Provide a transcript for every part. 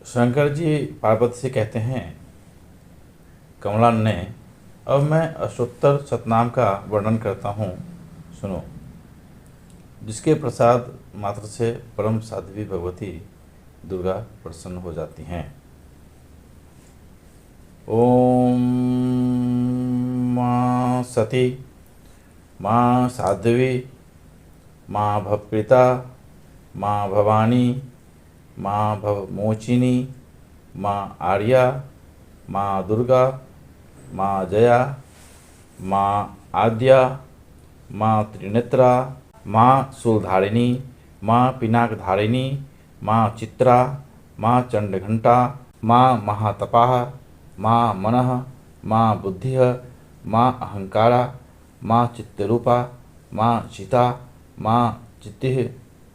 शंकर जी पार्वती से कहते हैं, कमलान ने, अब मैं अष्टोत्तर शतनाम का वर्णन करता हूँ, सुनो। जिसके प्रसाद मात्र से परम साध्वी भगवती दुर्गा प्रसन्न हो जाती हैं। ओम माँ सती, माँ साध्वी, माँ भवप्रीता, माँ भवानी, माँ भवमोचिनी, माँ आर्या, माँ दुर्गा, माँ जया, माँ आद्या, माँ त्रिनेत्रा, माँ शूलधारिणी, माँ पिनाकधारिणी, माँ चित्रा, माँ चंडघंटा, माँ महातपाः, माँ मनः, माँ बुद्धिः, माँ अहंकारा, माँ चित्तरूपा, माँ चिता, माँ चित्तिः,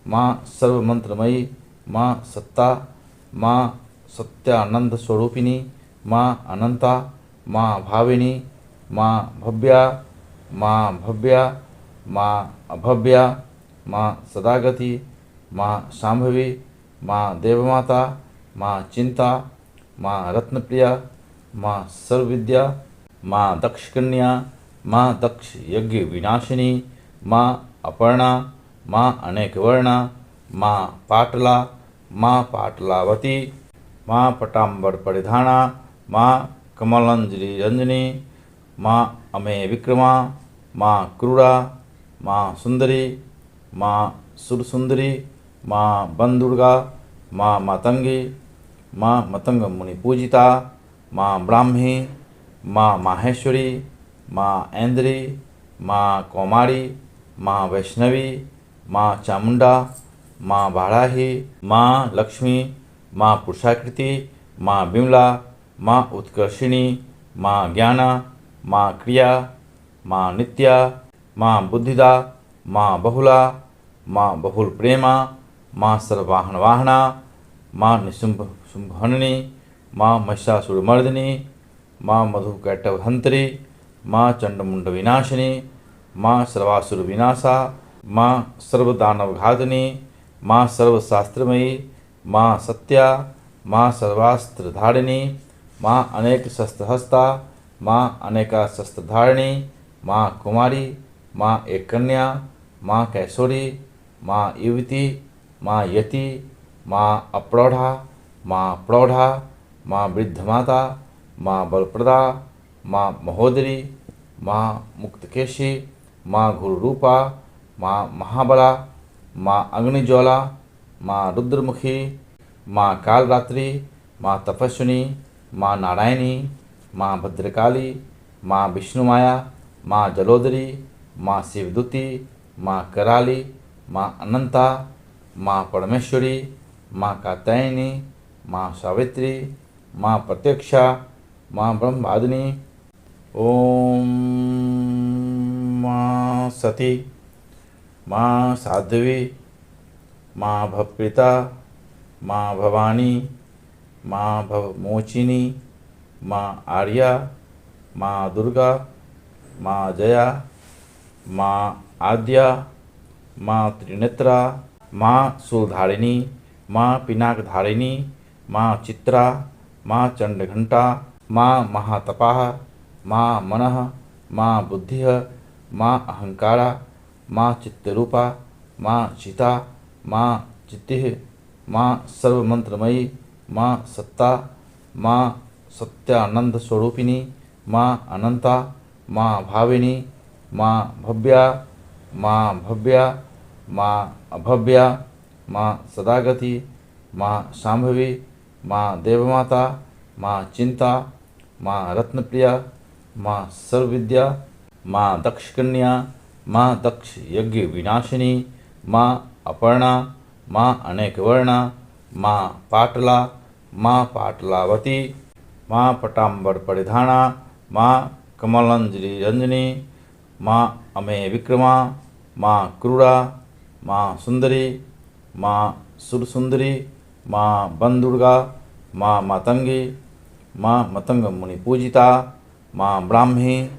माँ सर्वमंत्रमयी, माँ सत्ता, माँ सत्यानंद स्वरूपिणी, माँ अनंता, माँ भाविनी, माँ भव्या, माँ भव्या, माँ अभव्या, माँ सदागति, माँ शांभवी, माँ देवमाता, माँ चिंता, माँ रत्नप्रिया, माँ सर्वविद्या, माँ दक्षकन्या, माँ दक्ष यज्ञ विनाशिनी, माँ अपर्णा, माँ अनेकवर्णा, माँ पाटला, माँ पाटलावती, माँ पटाम्बर परिधाना, माँ कमलांजलि रंजनी, माँ अमेय विक्रमा, माँ क्रूरा, माँ सुंदरी, माँ सुरसुंदरी, माँ बंदुर्गा, माँ मातंगी, माँ मतंग मुनि पूजिता, माँ ब्राह्मी, माँ माहेश्वरी, माँ ऐन्द्री, माँ कौमारी, माँ वैष्णवी, माँ चामुंडा, माँ बाराही, माँ लक्ष्मी, माँ पुरुषाकृति, माँ विमला, माँ उत्कर्षिणी, माँ ज्ञाना, माँ क्रिया, माँ नित्या, माँ बुद्धिदा, माँ बहुला, माँ बहुल प्रेमा, माँ सर्ववाहन वाहना, माँ निशुंभ शुंभहननी, माँ महिषासुरमर्दिनी, माँ मधुकैटभहंत्री, माँ चंडमुंड विनाशिनी, माँ सर्वासुर विनाशा, माँ सर्वदानवघातिनी, माँ सर्वशास्त्रमयी, माँ सत्या, माँ सर्वास्त्रधारिणी, माँ अनेक शस्त्रहस्ता, माँ अनेका शस्त्रधारिणी, माँ कुमारी, माँ एक कन्या, माँ कैशोरी, माँ युवती, माँ यति, माँ अप्रौढ़ा, माँ प्रौढ़ा, माँ वृद्धमाता, माँ बलप्रदा, माँ महोदरी, माँ मुक्तकेशी, माँ घुररूपा, माँ महाबला, माँ अग्निज्वाला, माँ रुद्रमुखी, माँ कालरात्रि, माँ तपस्विनी, माँ नारायणी, माँ भद्रकाली, माँ विष्णुमाया, माँ जलोदरी, माँ शिवदूती, माँ कराली, माँ अनंता, माँ परमेश्वरी, माँ कात्यायनी, माँ सावित्री, माँ प्रत्यक्षा, माँ ब्रह्मादिनी। ओम माँ सती, माँ साध्वी, माँ भवप्रीता, माँ भवानी, माँ भवमोचिनी, माँ आर्या, माँ दुर्गा, माँ जया, माँ आद्या, माँ त्रिनेत्रा, माँ शूलधारिणी, माँ पिनाकधारिणी, माँ चित्रा, माँ चंडघंटा, माँ महातपाः, माँ मनः, माँ बुद्धिः, माँ अहंकारा, माँ चित्तरूपा, माँ चिता, माँ चित्तिः, माँ सर्वमंत्रमयी, माँ सत्ता, माँ सत्यानंद स्वरूपिणी, माँ अनंता, माँ भाविनी, माँ भव्या, माँ भव्या, माँ अभव्या, माँ सदागति, माँ शांभवी, माँ देवमाता, माँ चिंता, माँ रत्नप्रिया, माँ सर्वविद्या, माँ दक्षकन्या, माँ दक्ष यज्ञ विनाशिनी, माँ अपर्णा, माँ अनेकवर्णा, माँ पाटला, माँ पाटलावती, माँ पटाम्बर परिधाना, माँ कमलांजलि रंजनी, माँ अमेय विक्रमा, माँ क्रूरा, माँ सुंदरी, माँ सुरसुंदरी, माँ बंदुर्गा, माँ मातंगी, माँ मतंग मुनि पूजिता, माँ ब्राह्मी,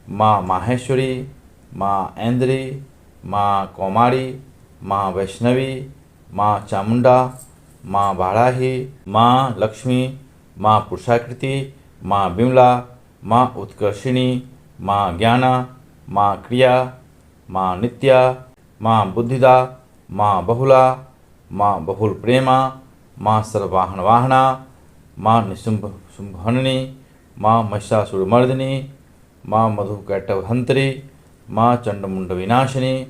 माँ माहेश्वरी, माँ ऐन्द्री, माँ कौमारी, माँ वैष्णवी, माँ चामुंडा, माँ बाराही, माँ लक्ष्मी, माँ पुरुषाकृति, माँ विमला, माँ उत्कर्षिणी, माँ ज्ञाना, माँ क्रिया, माँ नित्या, माँ बुद्धिदा, माँ बहुला, माँ बहुल प्रेमा, माँ सर्ववाहन वाहना, माँ निशुंभ शुंभहननी, माँ महिषासुरमर्दिनी, माँ मधुकैटभहंत्री, माँ चंडमुंड विनाशिनी,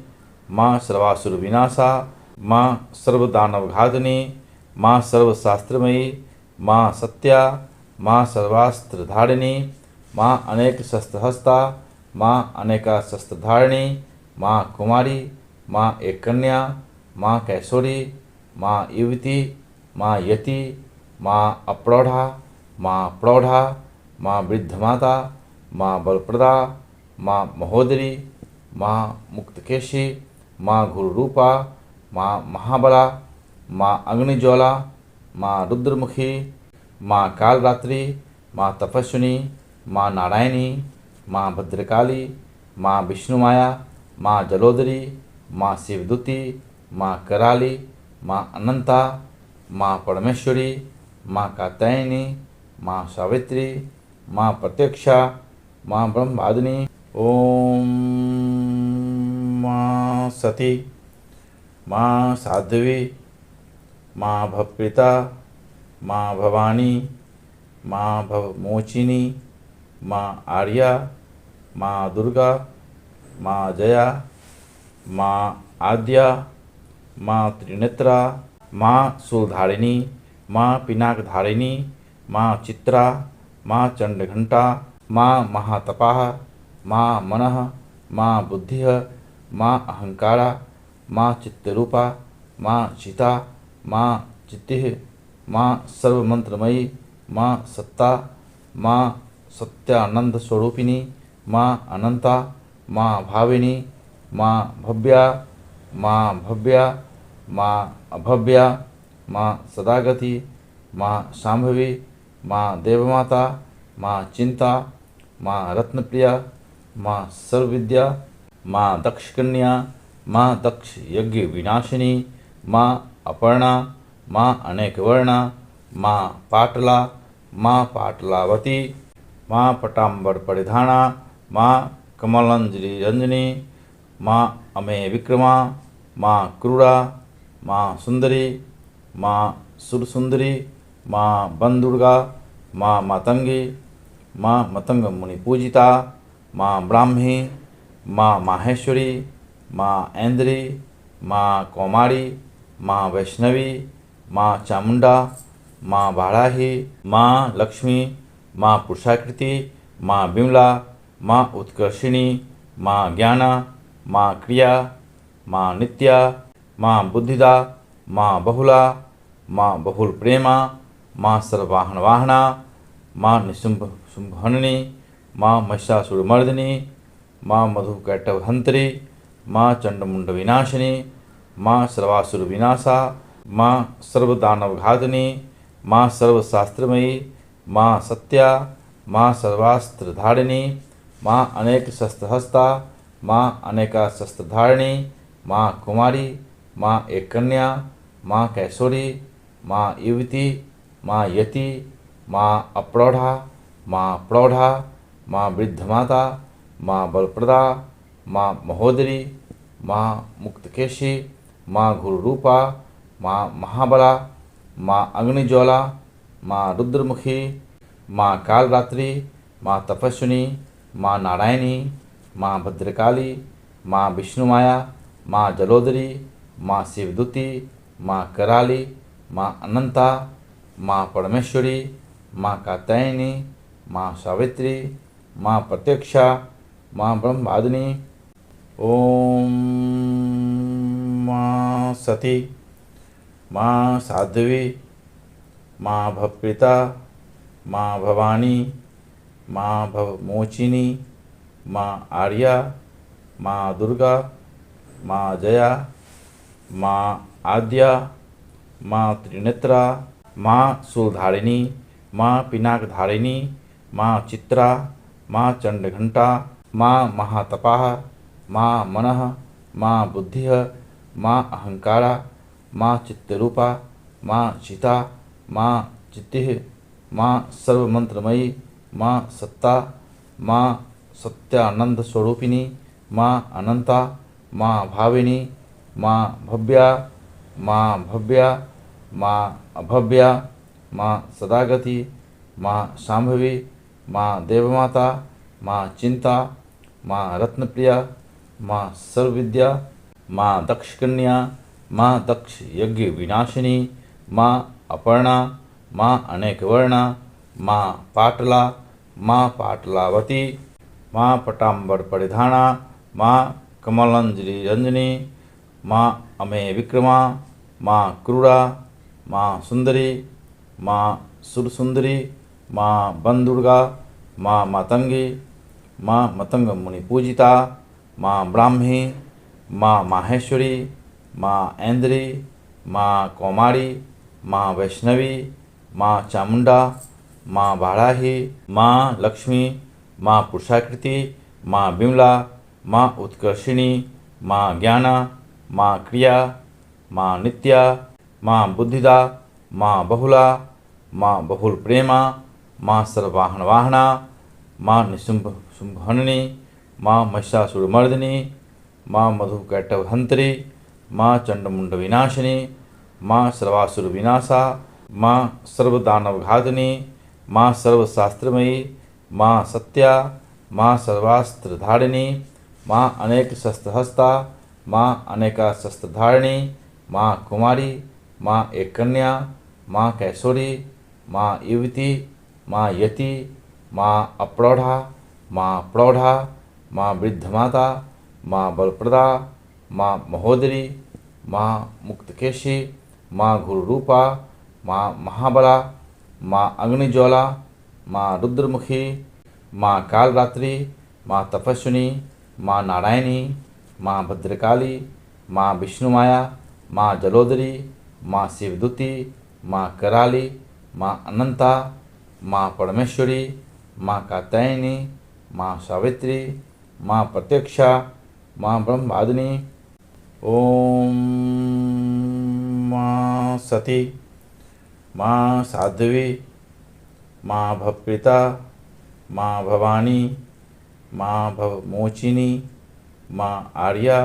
माँ सर्वासुर विनाशा, माँ सर्वदानवघातिनी, माँ सर्वशास्त्रमयी, माँ सत्या, माँ सर्वास्त्रधारिणी, माँ अनेक शस्त्रहस्ता, माँ अनेका शस्त्रधारिणी, माँ कुमारी, माँ एक कन्या, माँ कैशोरी, माँ युवती, माँ यति, माँ अप्रौढ़ा, माँ प्रौढ़ा, माँ वृद्धमाता, माँ बलप्रदा, माँ महोदरी, माँ मुक्तकेशी, माँ गुरुरूपा, माँ महाबला, माँ अग्निज्वाला, माँ रुद्रमुखी, माँ कालरात्रि, माँ तपस्विनी, माँ नारायणी, माँ भद्रकाली, माँ विष्णुमाया, माँ जलोदरी, माँ शिवदूती, माँ कराली, माँ अनंता, माँ परमेश्वरी, माँ कात्यायनी, माँ सावित्री, माँ प्रत्यक्षा, माँ ब्रह्मादिनी। ओम माँ सती, माँ साध्वी, माँ भवप्रीता, माँ भवानी, माँ भवमोचिनी, माँ आर्या, माँ दुर्गा, माँ जया, माँ आद्या, माँ त्रिनेत्रा, माँ शूलधारिणी, माँ पिनाकधारिणी, माँ चित्रा, माँ चंडघंटा, माँ महातपाः, माँ मनः, माँ बुद्धिः, माँ अहंकारा, माँ चित्तरूपा, माँ चिता, माँ चित्तिः, माँ सर्वमंत्रमयी, माँ सत्ता, माँ सत्यानंद स्वरूपिणी, माँ अनंता, माँ भाविनी, माँ भव्या, माँ भव्या, माँ अभव्या, माँ सदागति, माँ शांभवी, माँ देवमाता, माँ चिंता, माँ रत्नप्रिया, माँ सर्वविद्या, माँ दक्षकन्या, माँ दक्ष यज्ञ विनाशिनी, माँ अपर्णा, माँ अनेकवर्णा, माँ पाटला, माँ पाटलावती, माँ पटाम्बर परिधाना, माँ कमलांजलि रंजनी, माँ अमेय विक्रमा, माँ क्रूरा, माँ सुंदरी, माँ सुरसुंदरी, माँ बनदुर्गा, माँ मातंगी, माँ मतंग मुनि पूजिता, माँ ब्राह्मी, माँ माहेश्वरी, माँ ऐन्द्री, माँ कौमारी, माँ वैष्णवी, माँ चामुंडा, माँ बाराही, माँ लक्ष्मी, माँ पुरुषाकृति, माँ विमला, माँ उत्कर्षिणी, माँ ज्ञाना, माँ क्रिया, माँ नित्या, माँ बुद्धिदा, माँ बहुला, माँ बहुल प्रेमा, माँ सर्ववाहन वाहना, माँ निशुंभ शुंभहननी, माँ महिषासुरमर्दिनी, माँ मधुकैटभहंत्री, माँ चंडमुंड विनाशिनी, माँ सर्वासुर विनाशा, माँ सर्वदानवघातिनी, माँ सर्वशास्त्रमयी, माँ सत्या, माँ सर्वास्त्रधारिणी, माँ अनेक शस्त्रहस्ता, माँ अनेका शस्त्रधारिणी, माँ कुमारी, माँ एक कन्या, माँ कैशोरी, माँ युवती, माँ यति, माँ अप्रौढ़ा, माँ प्रौढ़ा, माँ वृद्धमाता, माँ बलप्रदा, माँ महोदरी, माँ मुक्तकेशी, माँ गुरुरूपा, माँ महाबला, माँ अग्निज्वाला, माँ रुद्रमुखी, माँ कालरात्रि, माँ तपस्विनी, माँ नारायणी, माँ भद्रकाली, माँ विष्णुमाया, माँ जलोदरी, माँ शिवदूती, माँ कराली, माँ अनंता, माँ परमेश्वरी, माँ कात्यायनी, माँ सावित्री, माँ प्रत्यक्षा, माँ ब्रह्मादिनी। ओम माँ सती, माँ साध्वी, माँ भवप्रीता, माँ भवानी, माँ भवमोचिनी, माँ आर्या, माँ दुर्गा, माँ जया, माँ आद्या, माँ त्रिनेत्रा, माँ शूलधारिणी, माँ पिनाकधारिणी, माँ चित्रा, माँ चंडघंटा, माँ महातपाः, माँ मनः, माँ बुद्धिः, माँ अहंकारा, माँ चित्तरूपा, माँ सीता, माँ चित्तिः, माँ सर्वमंत्रमयी, माँ सत्ता, माँ सत्यानंद स्वरूपिणी, माँ अनंता, माँ भाविनी, माँ भव्या, माँ भव्या, माँ अभव्या, माँ सदागति, माँ शांभवी, माँ देवमाता, माँ चिंता, माँ रत्नप्रिया, माँ सर्वविद्या, माँ दक्षकन्या, माँ दक्ष यज्ञ विनाशिनी, माँ अपर्णा, माँ अनेकवर्णा, माँ पाटला, माँ पाटलावती, माँ पटाम्बर परिधाना, माँ कमलांजलि रंजनी, माँ अमेय विक्रमा, माँ क्रूरा, माँ सुंदरी, माँ सुरसुंदरी, माँ बंदुर्गा, माँ मातंगी, माँ मतंग मुनि पूजिता, माँ ब्राह्मी, माँ माहेश्वरी, माँ ऐन्द्री, माँ कौमारी, माँ वैष्णवी, माँ चामुंडा, माँ बाराही, माँ लक्ष्मी, माँ पुरुषाकृति, माँ विमला, माँ उत्कर्षिणी, माँ ज्ञाना, माँ क्रिया, माँ नित्या, माँ बुद्धिदा, माँ बहुला, माँ बहुल प्रेमा, माँ सर्ववाहन वाहना, माँ निशुंभ शुंभहननी, माँ महिषासुरमर्दिनी, माँ मधुकैटभहंत्री, माँ चंडमुंड विनाशिनी, माँ सर्वासुर विनाशा, माँ सर्वदानवघातिनी, माँ सर्वशास्त्रमयी, माँ सत्या, माँ सर्वास्त्रधारिणी, माँ अनेक शस्त्रहस्ता, माँ अनेका शस्त्रधारिणी, माँ कुमारी, माँ एक कन्या, माँ कैशोरी, माँ युवती, माँ यति, माँ अप्रौढ़ा, माँ प्रौढ़ा, माँ वृद्धमाता, माँ बलप्रदा, माँ महोदरी, माँ मुक्तकेशी, माँ गुरुरूपा, माँ महाबला, माँ अग्निज्वाला, माँ रुद्रमुखी, माँ कालरात्रि, माँ तपस्विनी, माँ नारायणी, माँ भद्रकाली, माँ विष्णुमाया, माँ जलोदरी, माँ शिवदूती, माँ कराली, माँ अनंता, माँ परमेश्वरी, माँ कात्यायनी, माँ सावित्री, माँ प्रत्यक्षा, माँ ब्रह्मवादिनी। ओम माँ सती, माँ साध्वी, माँ भवप्रीता, माँ भवानी, माँ भवमोचिनी, माँ आर्या,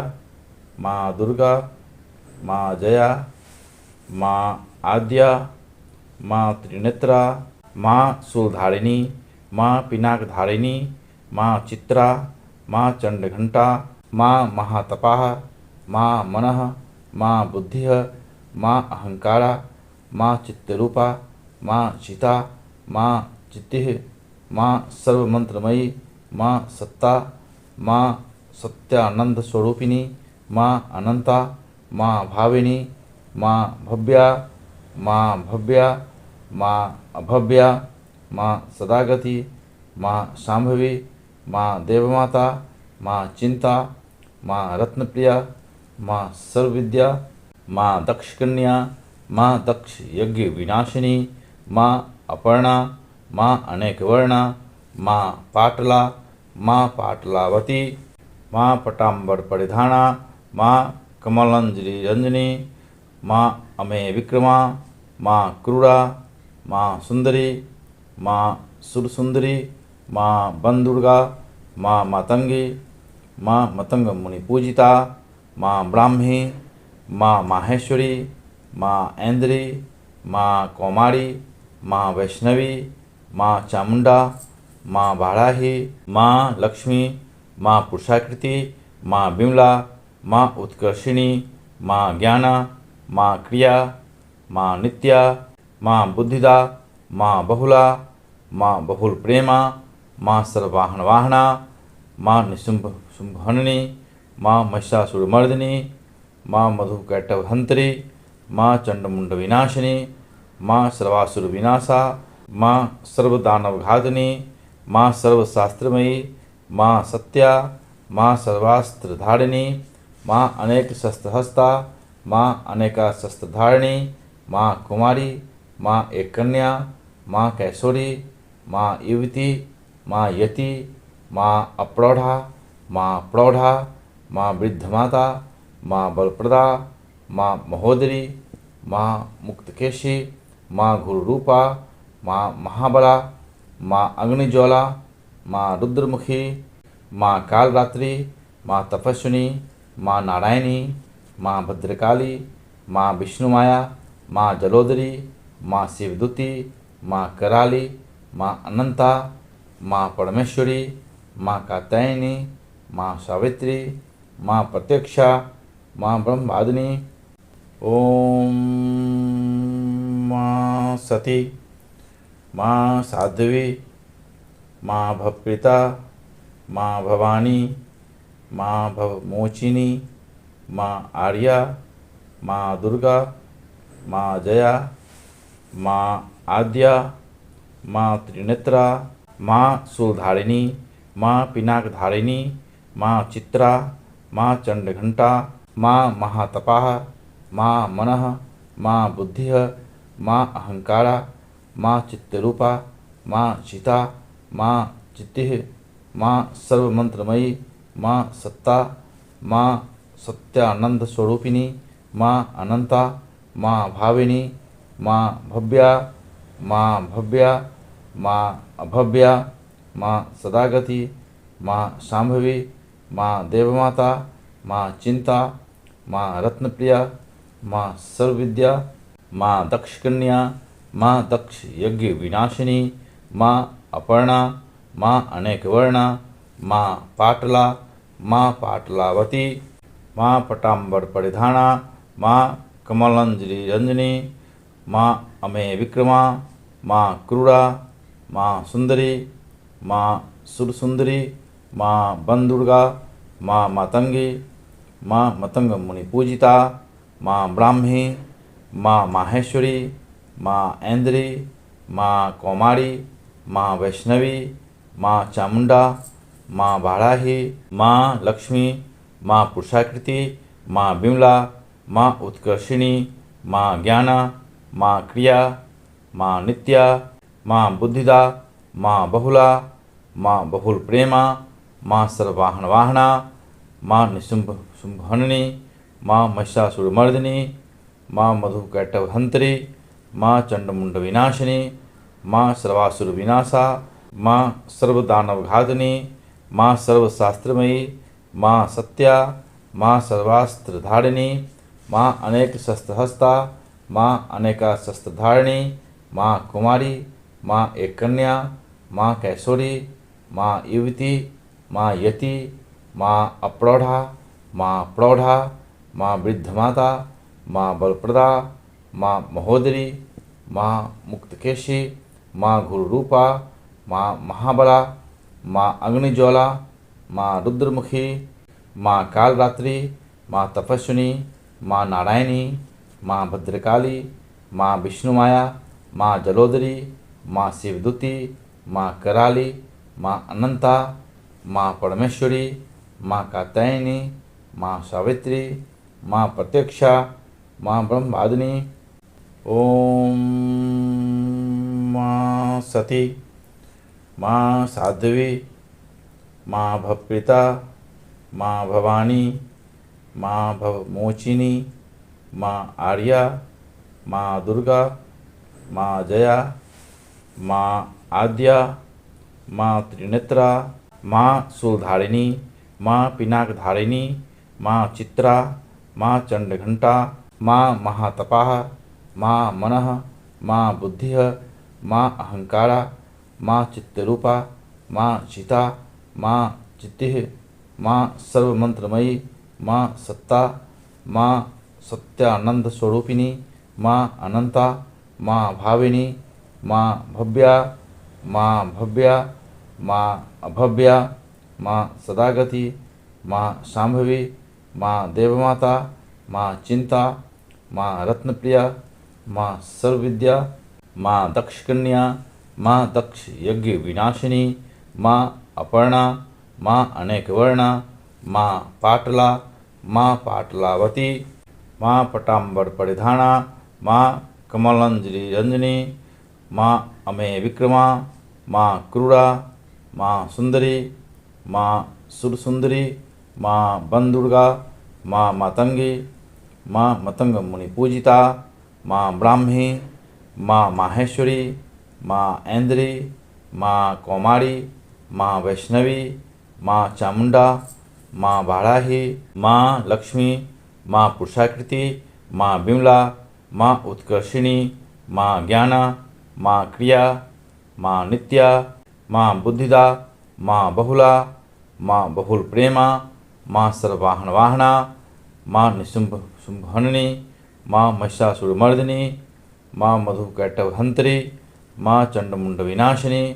माँ दुर्गा, माँ जया, माँ आद्या, माँ त्रिनेत्रा, माँ शूलधारिणी, माँ पिनाकधारिणी, माँ चित्रा, माँ चंडघंटा, माँ महातपाः, माँ मनः, माँ बुद्धिः, माँ अहंकारा, माँ चित्तरूपा, माँ सीता, माँ चित्तिः, माँ सर्वमंत्रमयी, माँ सत्ता, माँ सत्यानंद स्वरूपिणी, माँ अनंता, माँ भाविनी, माँ भव्या, माँ भव्या, माँ अभव्या, माँ सदागति, माँ शांभवी, माँ देवमाता, माँ चिंता, माँ रत्नप्रिया, माँ सर्वविद्या, माँ दक्षकन्या, माँ दक्ष यज्ञ विनाशिनी, माँ अपर्णा, माँ अनेकवर्णा, माँ पाटला, माँ पाटलावती, माँ पटाम्बर परिधाना, माँ कमलांजलि रंजनी, माँ अमेय विक्रमा, माँ क्रूरा, माँ सुंदरी, माँ सुरसुंदरी, माँ बंदुर्गा, माँ मातंगी, माँ मतंग मुनि पूजिता, माँ ब्राह्मी, माँ माहेश्वरी, माँ ऐन्द्री, माँ कौमारी, माँ वैष्णवी, माँ चामुंडा, माँ बाराही, माँ लक्ष्मी, माँ पुरुषाकृति, माँ विमला, माँ उत्कर्षिणी, माँ ज्ञाना, माँ क्रिया, माँ नित्या, माँ बुद्धिदा, माँ बहुला, माँ बहुल प्रेमा, माँ सर्ववाहन वाहना, माँ निशुंभ शुंभहननी, माँ महिषासुरमर्दिनी, माँ मधुकैटभहंत्री, माँ चंडमुंड विनाशिनी, माँ सर्वासुर विनाशा, माँ सर्वदानवघातिनी, माँ सर्वशास्त्रमयी, माँ सत्या, माँ सर्वास्त्रधारिणी, माँ अनेक शस्त्रहस्ता, माँ अनेका शस्त्रधारिणी, माँ कुमारी, माँ एक कन्या, माँ कैशोरी, माँ युवती, माँ यति, माँ अप्रौढ़ा, माँ प्रौढ़ा, माँ वृद्धमाता, माँ बलप्रदा, माँ महोदरी, माँ मुक्तकेशी, माँ घुरुरूपा, माँ महाबला, माँ अग्निज्वाला, माँ रुद्रमुखी, माँ कालरात्रि, माँ तपस्विनी, माँ नारायणी, माँ भद्रकाली, माँ विष्णुमाया, माँ जलोदरी, माँ शिवदूती, माँ कराली, माँ अनंता, माँ परमेश्वरी, माँ कात्यायनी, माँ सावित्री, माँ प्रत्यक्षा, माँ ब्रह्मवादिनी। ओम माँ सती, माँ साध्वी, माँ भवप्रीता, माँ भवानी, माँ भवमोचिनी, माँ आर्या, माँ दुर्गा, माँ जया, माँ आद्या, माँ त्रिनेत्रा, माँ शूलधारिणी, माँ पिनाकधारिणी, माँ चित्रा, माँ चंडघंटा, माँ महातपाः, माँ मनः, माँ बुद्धिः, माँ अहंकारा, माँ चित्तरूपा, माँ चिता, माँ चित्तिः, माँ सर्वमंत्रमयी, माँ सत्ता, माँ सत्यानंद स्वरूपिणी, माँ अनंता, माँ भाविनी, माँ भव्या, माँ भव्या, माँ अभव्या, माँ सदागति, माँ शांभवी, माँ देवमाता, माँ चिंता, माँ रत्नप्रिया, माँ सर्वविद्या, माँ दक्षकन्या, माँ दक्ष यज्ञ विनाशिनी, माँ अपर्णा, माँ अनेकवर्णा, माँ पाटला, माँ पाटलावती, माँ पटाम्बर परिधाना, माँ कमलांजलि रंजनी, माँ अमेय विक्रमा, माँ क्रूरा, माँ सुंदरी, माँ सुरसुंदरी, माँ बनदुर्गा, माँ मातंगी, माँ मतंग मुनि पूजिता, माँ ब्राह्मी, माँ माहेश्वरी, माँ ऐन्द्री, माँ कौमारी, माँ वैष्णवी, माँ चामुंडा, माँ बाराही, माँ लक्ष्मी, माँ पुरुषाकृति, माँ विमला, माँ उत्कर्षिणी, माँ ज्ञाना, माँ क्रिया, माँ नित्या, माँ बुद्धिदा, माँ बहुला, माँ बहुल प्रेमा, माँ सर्ववाहन वाहना, माँ निशुंभ शुंभहननी, माँ महिषासुरमर्दिनी, माँ मधुकैटभहंत्री, माँ चंडमुंड विनाशिनी, माँ सर्वासुर विनाशा, माँ सर्वदानवघातिनी, माँ सर्वशास्त्रमयी, माँ सत्या, माँ सर्वास्त्रधारिणी, माँ अनेक शस्त्रहस्ता, माँ अनेका शस्त्रधारिणी, माँ कुमारी, माँ एक कन्या, माँ कैशोरी, माँ युवती, माँ यति, माँ अप्रौढ़ा, माँ प्रौढ़ा, माँ वृद्धमाता, माँ बलप्रदा, माँ महोदरी, माँ मुक्तकेशी, माँ घुरुरूपा, माँ महाबला, माँ अग्निज्वाला, माँ रुद्रमुखी, माँ कालरात्रि, माँ तपस्विनी, माँ नारायणी, माँ भद्रकाली, माँ विष्णुमाया, माँ जलोदरी, माँ शिवदूती, माँ कराली, माँ अनंता, माँ परमेश्वरी, माँ कात्यायनी, माँ सावित्री, माँ प्रत्यक्षा, माँ ब्रह्मवादिनी। ओम माँ सती, माँ साध्वी, माँ भवप्रीता, माँ भवानी, माँ भवमोचिनी, माँ आर्या, माँ दुर्गा, माँ जया, माँ आद्या, माँ त्रिनेत्रा, माँ शूलधारिणी, माँ पिनाकधारिणी, माँ चित्रा, माँ चंडघंटा, माँ महातपाः, माँ मनः, माँ बुद्धिः, माँ अहंकारा, माँ चित्तरूपा, माँ चिता, माँ चित्तिः, माँ सर्वमंत्रमयी, माँ सत्ता, माँ सत्यानंद स्वरूपिणी, माँ अनंता, माँ भाविनी, माँ भव्या, माँ भव्या, माँ अभव्या, माँ सदागति, माँ शांभवी, माँ देवमाता, माँ चिंता, माँ रत्नप्रिया, माँ सर्वविद्या, माँ दक्षकन्या, माँ दक्ष यज्ञ विनाशिनी, माँ अपर्णा, माँ अनेकवर्णा, माँ पाटला, माँ पाटलावती, माँ पटाम्बर परिधाना, माँ कमलांजलि रंजनी, माँ अमेय विक्रमा, माँ क्रूरा, माँ सुंदरी, माँ सुरसुंदरी, माँ बनदुर्गा, माँ मातंगी, माँ मतंग मुनि पूजिता, माँ ब्राह्मी, माँ माहेश्वरी, माँ ऐन्द्री, माँ कौमारी, माँ वैष्णवी, माँ चामुंडा, माँ बाराही, माँ लक्ष्मी, माँ पुरुषाकृति, माँ बिमला, माँ उत्कर्षिणी, माँ ज्ञाना, माँ क्रिया, माँ नित्या, माँ बुद्धिदा, माँ बहुला, माँ बहुल प्रेमा, माँ सर्ववाहन वाहना, माँ निशुंभ शुंभहननी, माँ महिषासुरमर्दिनी, माँ मधुकैटभहंत्री, माँ चंडमुंड विनाशिनी,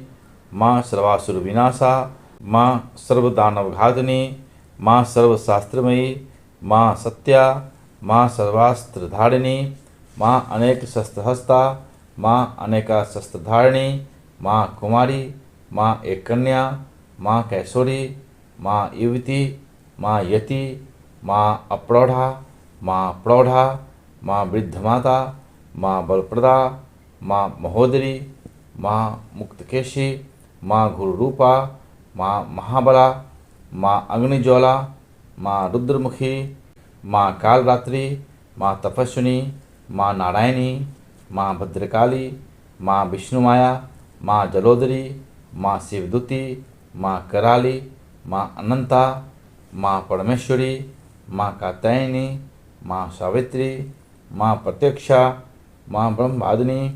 माँ सर्वासुर विनाशा, माँ सर्वदानवघातिनी, माँ सर्वशास्त्रमयी, माँ सत्या, माँ सर्वास्त्रधारिणी, माँ अनेक शस्त्रहस्ता, माँ अनेका शस्त्रधारिणी, माँ कुमारी, माँ एक कन्या, माँ कैशोरी, माँ युवती, माँ यति, माँ अप्रौढ़ा, माँ प्रौढ़ा, माँ वृद्धमाता, माँ बलप्रदा, माँ महोदरी, माँ मुक्तकेशी, माँ गुरुरूपा, माँ महाबला, माँ अग्निज्वाला, माँ रुद्रमुखी, माँ कालरात्रि, माँ तपस्विनी, माँ नारायणी, माँ भद्रकाली, माँ विष्णुमाया, माँ जलोदरी, माँ शिवदूती, माँ कराली, माँ अनंता, माँ परमेश्वरी, माँ कात्यायनी, माँ सावित्री, माँ प्रत्यक्षा, माँ ब्रह्मादिनी।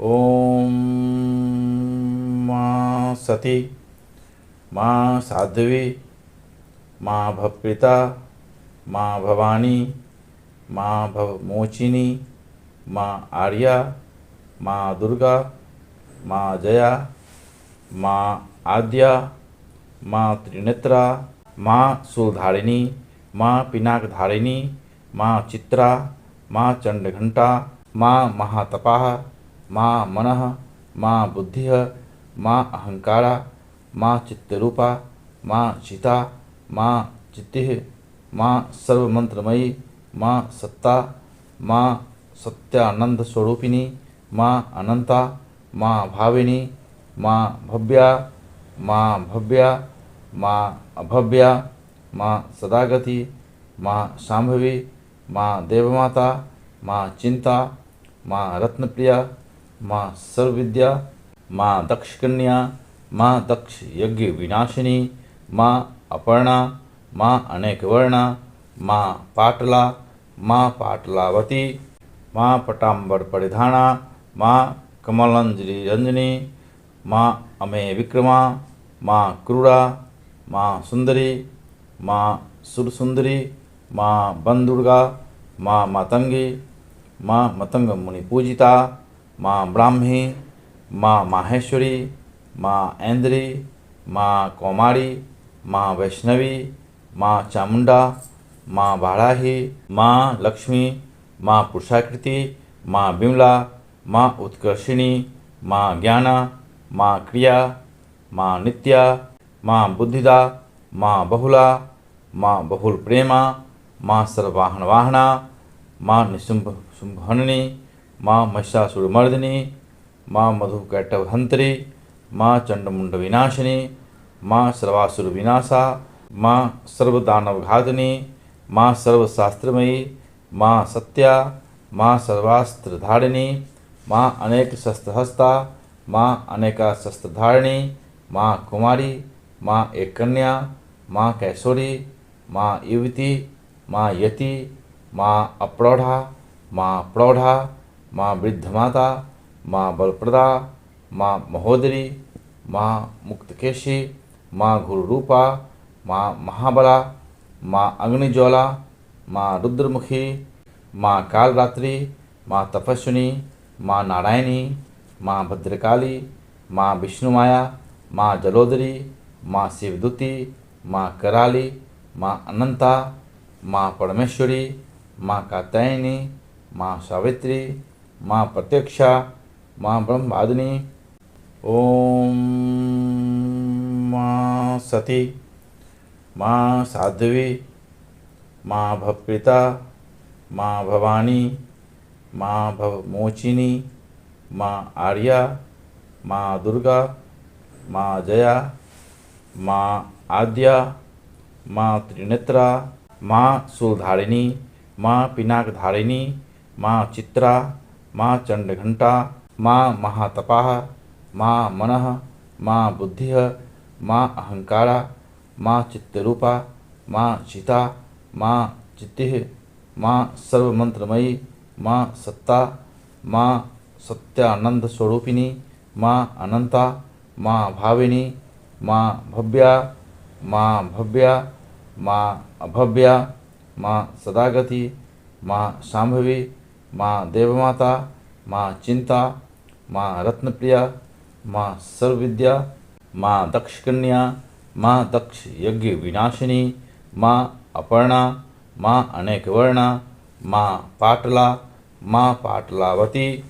ओम माँ सती, माँ साध्वी, माँ भवप्रीता, माँ भवानी, माँ भवमोचिनी, माँ आर्या, माँ दुर्गा, माँ जया, माँ आद्या, माँ त्रिनेत्रा, माँ शूलधारिणी, माँ पिनाकधारिणी, माँ चित्रा, माँ चंडघंटा, माँ महातपाः, माँ मनः, माँ बुद्धिः, माँ अहंकारा, माँ चित्तरूपा, माँ चिता, माँ चित्तिः, माँ सर्वमंत्रमयी, माँ सत्ता, माँ सत्यानंद स्वरूपिणी, माँ अनंता, माँ भाविनी, माँ भव्या, माँ भव्या, माँ अभव्या, माँ सदागति, माँ शांभवी, माँ देवमाता, माँ चिंता, माँ रत्नप्रिया, माँ सर्वविद्या, माँ दक्षकन्या, माँ दक्ष यज्ञ विनाशिनी, माँ अपर्णा, माँ अनेकवर्णा, माँ पाटला, माँ पाटलावती, माँ पटाम्बर परिधाना, माँ कमलांजलि रंजनी, माँ अमेय विक्रमा, माँ क्रूरा, माँ सुंदरी, माँ सुरसुंदरी, माँ बनदुर्गा, माँ मातंगी, माँ मतंग मुनि पूजिता, माँ ब्राह्मी, माँ माहेश्वरी, माँ ऐन्द्री, माँ कौमारी, माँ वैष्णवी, माँ चामुंडा, माँ बाराही, माँ लक्ष्मी, माँ पुरुषाकृति, माँ बिमला, माँ उत्कर्षिणी, माँ ज्ञाना, माँ क्रिया, माँ नित्या, माँ बुद्धिदा, माँ बहुला, माँ बहुल प्रेमा, माँ सर्ववाहन वाहना, माँ निशुंभ शुंभहननी, माँ महिषासुरमर्दिनी, माँ मधुकैटभहंत्री, माँ चंडमुंड विनाशिनी, माँ सर्वासुर विनाशा, माँ सर्वदानवघातिनी, माँ सर्वशास्त्रमयी, माँ सत्या, माँ सर्वास्त्रधारिणी, माँ अनेक शस्त्रहस्ता, माँ अनेका शस्त्रधारिणी, माँ कुमारी, माँ एक कन्या, माँ कैशोरी, माँ युवती, माँ यति, माँ अप्रौढ़ा, माँ प्रौढ़ा, माँ वृद्धमाता, माँ बलप्रदा, माँ महोदरी, माँ मुक्तकेशी, माँ गुरुरूपा, माँ महाबला, माँ अग्निज्वाला, माँ रुद्रमुखी, माँ कालरात्रि, माँ तपस्विनी, माँ नारायणी, माँ भद्रकाली, माँ विष्णुमाया, माँ जलोदरी, माँ शिवदूती, माँ कराली, माँ अनंता, माँ परमेश्वरी, माँ कात्यायनी, माँ सावित्री, माँ प्रत्यक्षा, माँ ब्रह्मादिनी। ओम माँ सती, माँ साध्वी, माँ भवप्रीता, माँ भवानी, माँ भवमोचिनी, माँ आर्या, माँ दुर्गा, माँ जया, माँ आद्या, माँ त्रिनेत्रा, माँ शूलधारिणी, माँ पिनाकधारिणी, माँ चित्रा, माँ चंडघंटा, माँ महातपाः, माँ मनः, माँ बुद्धिः, माँ अहंकारा, माँ चित्तरूपा, माँ चिता, माँ चित्तिः, माँ सर्वमंत्रमयी, माँ सत्ता, माँ सत्यानंद स्वरूपिणी, माँ अनंता, माँ भाविनी, माँ भव्या, माँ भव्या, माँ अभव्या, माँ सदागति, माँ शांभवी, माँ देवमाता, माँ चिंता, माँ रत्नप्रिया, माँ सर्वविद्या, माँ दक्षकन्या, माँ दक्ष यज्ञ विनाशिनी, माँ अपर्णा, माँ अनेकवर्णा, माँ पाटला, माँ पाटलावती,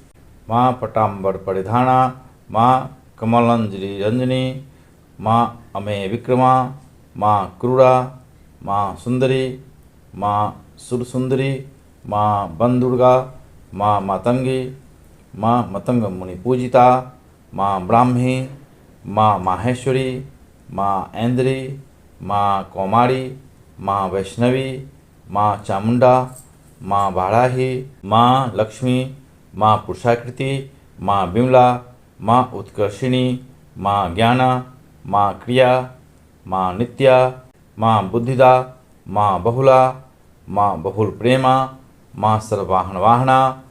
माँ पटाम्बर परिधाना, माँ कमलांजलि रंजनी, माँ अमेय विक्रमा, माँ क्रूरा, माँ सुंदरी, माँ सुरसुंदरी, माँ बंदुर्गा, माँ मातंगी, माँ मतंग मुनि पूजिता, माँ ब्राह्मी, माँ माहेश्वरी, माँ ऐन्द्री, माँ कौमारी, माँ वैष्णवी, माँ चामुंडा, माँ बाराही, माँ लक्ष्मी, माँ पुरुषाकृति, माँ विमला, माँ उत्कर्षिणी, माँ ज्ञाना, माँ क्रिया, माँ नित्या, माँ बुद्धिदा, माँ बहुला, माँ बहुल प्रेमा, माँ सर्ववाहन वाहना,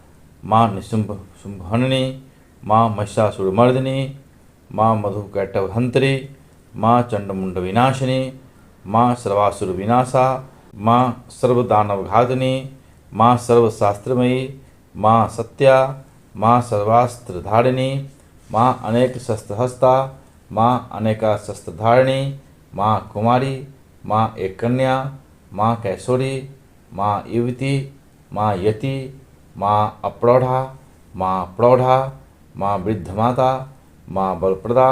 माँ निशुंभ शुंभहननी, माँ महिषासुरमर्दिनी, माँ मधुकैटभहंत्री, माँ चंडमुंड विनाशिनी, माँ सर्वासुर विनाशा, माँ सर्वदानवघातिनी, माँ सर्वशास्त्रमयी, माँ सत्या, माँ सर्वास्त्रधारिणी, माँ अनेक शस्त्रहस्ता, माँ अनेका शस्त्रधारिणी, माँ कुमारी, माँ एक कन्या, माँ कैशोरी, माँ युवती, माँ यति, माँ अप्रौढ़ा, माँ प्रौढ़ा, माँ वृद्धमाता, माँ बलप्रदा,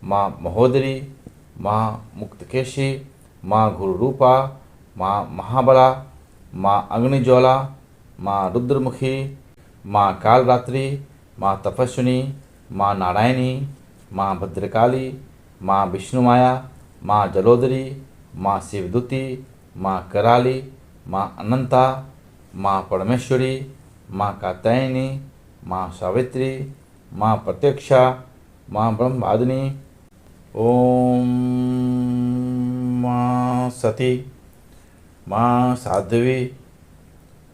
माँ महोदरी, माँ मुक्तकेशी, माँ गुरुरूपा, माँ महाबला, माँ अग्निज्वाला, माँ रुद्रमुखी, माँ कालरात्रि, माँ तपस्विनी, माँ नारायणी, माँ भद्रकाली, माँ विष्णुमाया, माँ जलोदरी, माँ शिवदूती, माँ कराली, माँ अनंता, माँ परमेश्वरी, माँ कात्यायनी, माँ सावित्री, माँ प्रत्यक्षा, माँ ब्रह्मवादिनी। ओम माँ सती, माँ साध्वी,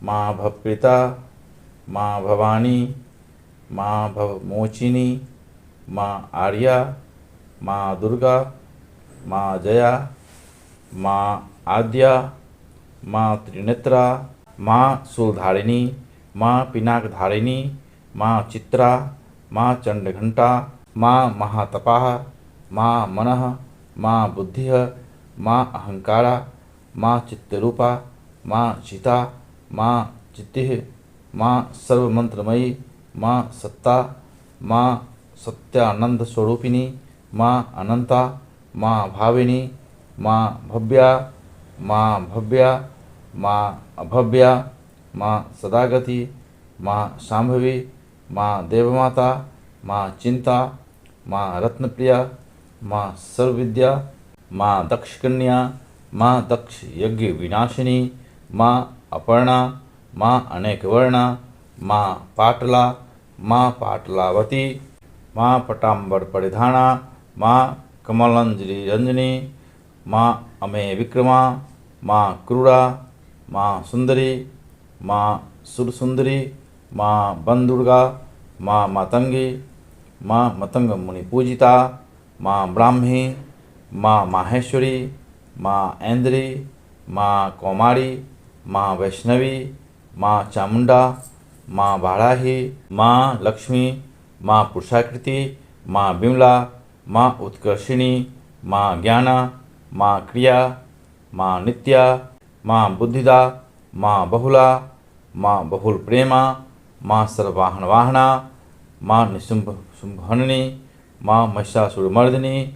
माँ भवप्रीता, माँ भवानी, माँ भवमोचिनी, माँ आर्या, माँ दुर्गा, माँ जया, माँ आद्या, माँ त्रिनेत्रा, माँ शूलधारिणी, माँ पिनाकधारिणी, माँ चित्रा, माँ चंडघंटा, माँ महातपाः, माँ मनः, माँ बुद्धिः, माँ अहंकारा, माँ चित्तरूपा, माँ चिता, माँ चित्तिः, माँ सर्वमंत्रमयी, माँ सत्ता, माँ सत्यानंद स्वरूपिणी, माँ अनंता, माँ भाविनी, माँ भव्या, माँ भव्या, माँ अभव्या, माँ सदागति, माँ शांभवी, माँ देवमाता, माँ चिंता, माँ रत्नप्रिया, माँ सर्वविद्या, माँ दक्षकन्या, माँ दक्ष यज्ञ विनाशिनी, माँ अपर्णा, माँ अनेकवर्णा, माँ पाटला, माँ पाटलावती, माँ पटाम्बर परिधाना, माँ कमलांजलि रंजनी, माँ अमेय विक्रमा, माँ क्रूरा, माँ सुंदरी, माँ सुरसुंदरी, माँ बंदुर्गा, माँ मातंगी, माँ मतंग मुनि पूजिता, माँ ब्राह्मी, माँ माहेश्वरी, माँ ऐन्द्री, माँ कौमारी, माँ वैष्णवी, माँ चामुंडा, माँ बाराही, माँ लक्ष्मी, माँ पुरुषाकृति, माँ विमला, माँ उत्कर्षिणी, माँ ज्ञाना, माँ क्रिया, माँ नित्या, माँ बुद्धिदा, माँ बहुला, माँ बहुल प्रेमा, माँ सर्ववाहन वाहना, माँ निशुंभ शुंभहननी, माँ महिषासुरमर्दिनी,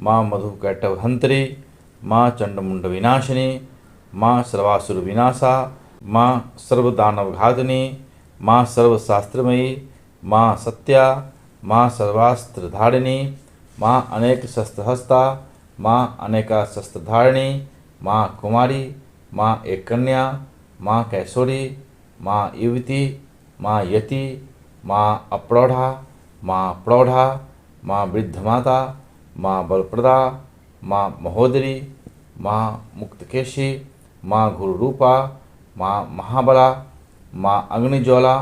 माँ मधुकैटभहंत्री, माँ चंडमुंड विनाशिनी, माँ सर्वासुर विनाशा, माँ सर्वदानवघातिनी, माँ सर्वशास्त्रमयी, माँ सत्या, माँ सर्वास्त्रधारिणी, माँ अनेक शस्त्रहस्ता, माँ अनेका शस्त्रधारिणी, माँ कुमारी, माँ एक कन्या, माँ कैशोरी, माँ युवती, माँ यति, माँ अप्रौढ़ा, माँ प्रौढ़ा, माँ वृद्धमाता, माँ बलप्रदा, माँ महोदरी, माँ मुक्तकेशी, माँ गुरुरूपा, माँ महाबला, माँ अग्निज्वाला,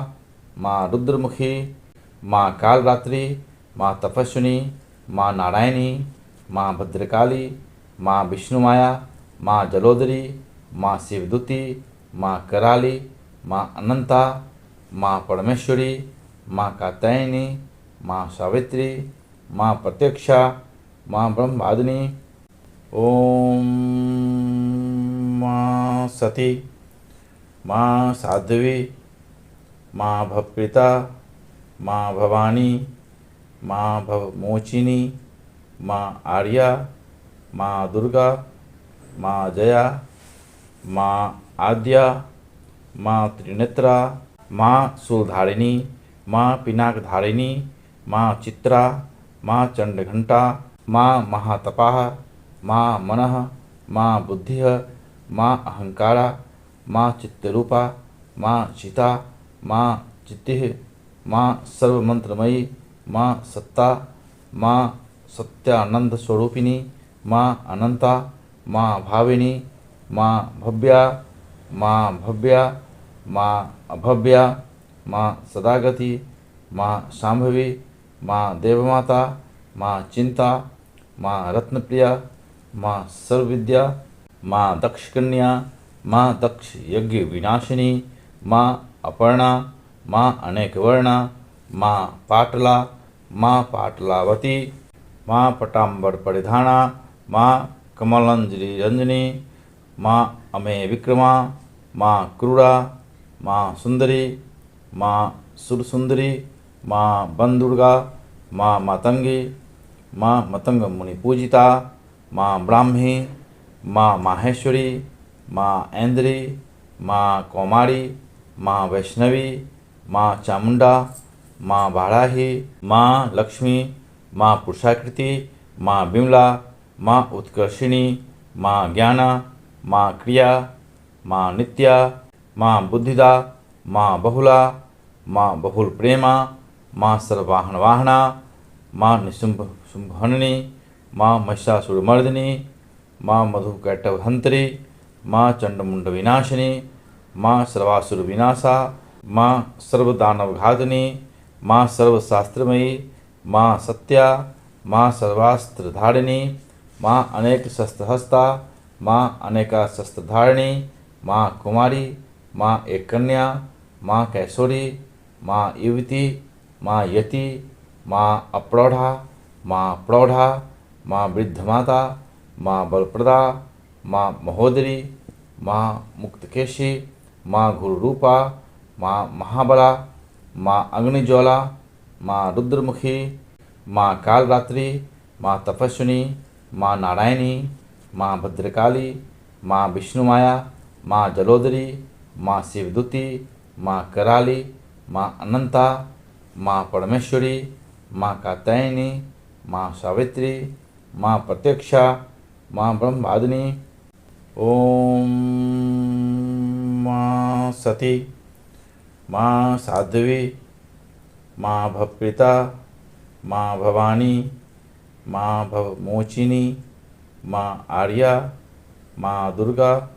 माँ रुद्रमुखी, माँ कालरात्रि, माँ तपस्विनी, माँ नारायणी, माँ भद्रकाली, माँ विष्णुमाया, माँ जलोदरी, माँ शिवदूती, माँ कराली, माँ अनंता, माँ परमेश्वरी, माँ कात्यायनी, माँ सावित्री, माँ प्रत्यक्षा, माँ ब्रह्मवादिनी। ओम माँ सती, माँ साध्वी, माँ भवप्रीता, माँ भवानी, माँ भवमोचिनी, माँ आर्या, माँ दुर्गा, माँ जया, माँ आद्या, माँ त्रिनेत्रा, माँ शूलधारिणी, माँ पिनाकधारिणी, माँ चित्रा, माँ चंडघंटा, माँ महातपाः, माँ मनः, माँ बुद्धिः, माँ अहंकारा, माँ चित्तरूपा, माँ चिता, माँ चित्तिः, माँ सर्वमंत्रमयी, माँ सत्ता, माँ सत्यानंद स्वरूपिणी, माँ अनंता, माँ भाविनी, माँ भव्या, माँ भव्या, माँ अभव्या, माँ सदागति, माँ शांभवी, माँ देवमाता, माँ चिंता, माँ रत्नप्रिया, माँ सर्वविद्या, माँ दक्षकन्या, माँ दक्ष यज्ञ विनाशिनी, माँ अपर्णा, माँ अनेकवर्णा, माँ पाटला, माँ पाटलावती, माँ पटाम्बर परिधाना, माँ कमलांजलि रंजनी, माँ अमेय विक्रमा, माँ क्रूरा, माँ सुंदरी, माँ सुरसुंदरी, माँ बनदुर्गा, माँ मातंगी, माँ मतंग मुनि पूजिता, माँ ब्राह्मी, माँ माहेश्वरी, माँ ऐन्द्री, माँ कौमारी, माँ वैष्णवी, माँ चामुंडा, माँ बाराही, माँ लक्ष्मी, माँ पुरुषाकृति, माँ विमला, माँ उत्कर्षिणी, माँ ज्ञाना, माँ क्रिया, माँ नित्या, माँ बुद्धिदा, माँ बहुला, माँ बहुल प्रेमा, माँ सर्ववाहन वाहना, माँ निशुंभ शुंभहननी, माँ महिषासुरमर्दिनी, माँ मधुकैटभहंत्री, माँ चंडमुंड विनाशिनी, माँ सर्वासुर विनाशा, माँ सर्वदानवघातिनी, माँ सर्वशास्त्रमयी, माँ सत्या, माँ सर्वास्त्रधारिणी, माँ अनेक शस्त्रहस्ता, माँ अनेका शस्त्रधारिणी, माँ कुमारी, माँ एक कन्या, माँ कैशोरी, माँ युवती, माँ यति, माँ अप्रौढ़ा, माँ प्रौढ़ा, माँ वृद्धमाता, माँ बलप्रदा, माँ महोदरी, माँ मुक्तकेशी, माँ गुरुरूपा, माँ महाबला, माँ अग्निज्वाला, माँ रुद्रमुखी, माँ कालरात्रि, माँ तपस्विनी, माँ नारायणी, माँ भद्रकाली, माँ विष्णुमाया, माँ जलोदरी, माँ शिवदूती, माँ कराली, माँ अनंता, माँ परमेश्वरी, माँ कात्यायनी, माँ सावित्री, माँ प्रत्यक्षा, माँ ब्रह्मवादिनी। ओम माँ सती, माँ साध्वी, माँ भवप्रीता, माँ भवानी, माँ भवमोचिनी, माँ आर्या, माँ दुर्गा,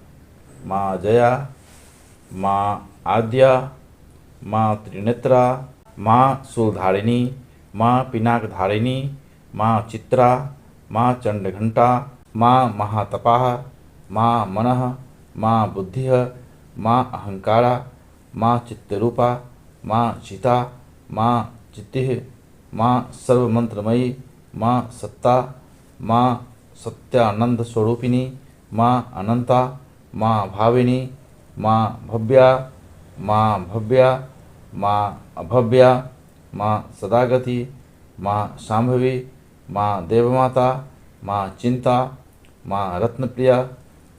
माँ जया, माँ आद्या, माँ त्रिनेत्रा, माँ शूलधारिणी, माँ पिनाकधारिणी, माँ चित्रा, माँ चंडघंटा, माँ महातपाः, माँ मनः, माँ बुद्धिः, माँ अहंकारा, माँ चित्तरूपा, माँ चिता, माँ चित्तिः, माँ सर्वमंत्रमयी, माँ सत्ता, माँ सत्यानंद स्वरूपिणी, माँ अनंता, माँ भाविनी, माँ भव्या, माँ भव्या, माँ अभव्या, माँ सदागति, माँ शांभवी, माँ देवमाता, माँ चिंता, माँ रत्नप्रिया,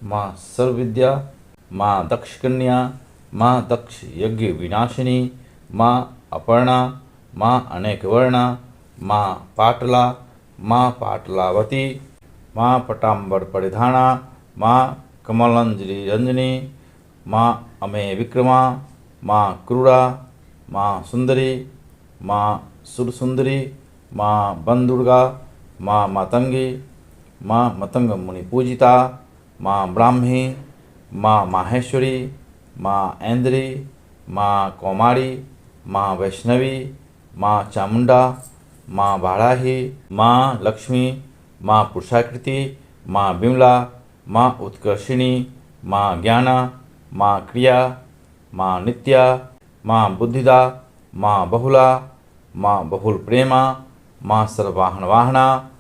माँ सर्वविद्या, माँ दक्षकन्या, माँ दक्ष यज्ञ विनाशिनी, माँ अपर्णा, माँ अनेकवर्णा, माँ पाटला, माँ पाटलावती, माँ पटाम्बर परिधाना, माँ कमलांजलि रंजनी, माँ अमेय विक्रमा, माँ क्रूरा, माँ सुंदरी, माँ सुरसुंदरी, माँ बनदुर्गा, माँ मातंगी, माँ मतंग मुनि पूजिता, माँ ब्राह्मी, माँ माहेश्वरी, माँ ऐन्द्री, माँ कौमारी, माँ वैष्णवी, माँ चामुंडा, माँ बाराही, माँ लक्ष्मी, माँ पुरुषाकृति, माँ बिमला, माँ उत्कर्षिणी, माँ ज्ञाना, माँ क्रिया, माँ नित्या, माँ बुद्धिदा, माँ बहुला, माँ बहुल प्रेमा, माँ सर्ववाहन वाहना,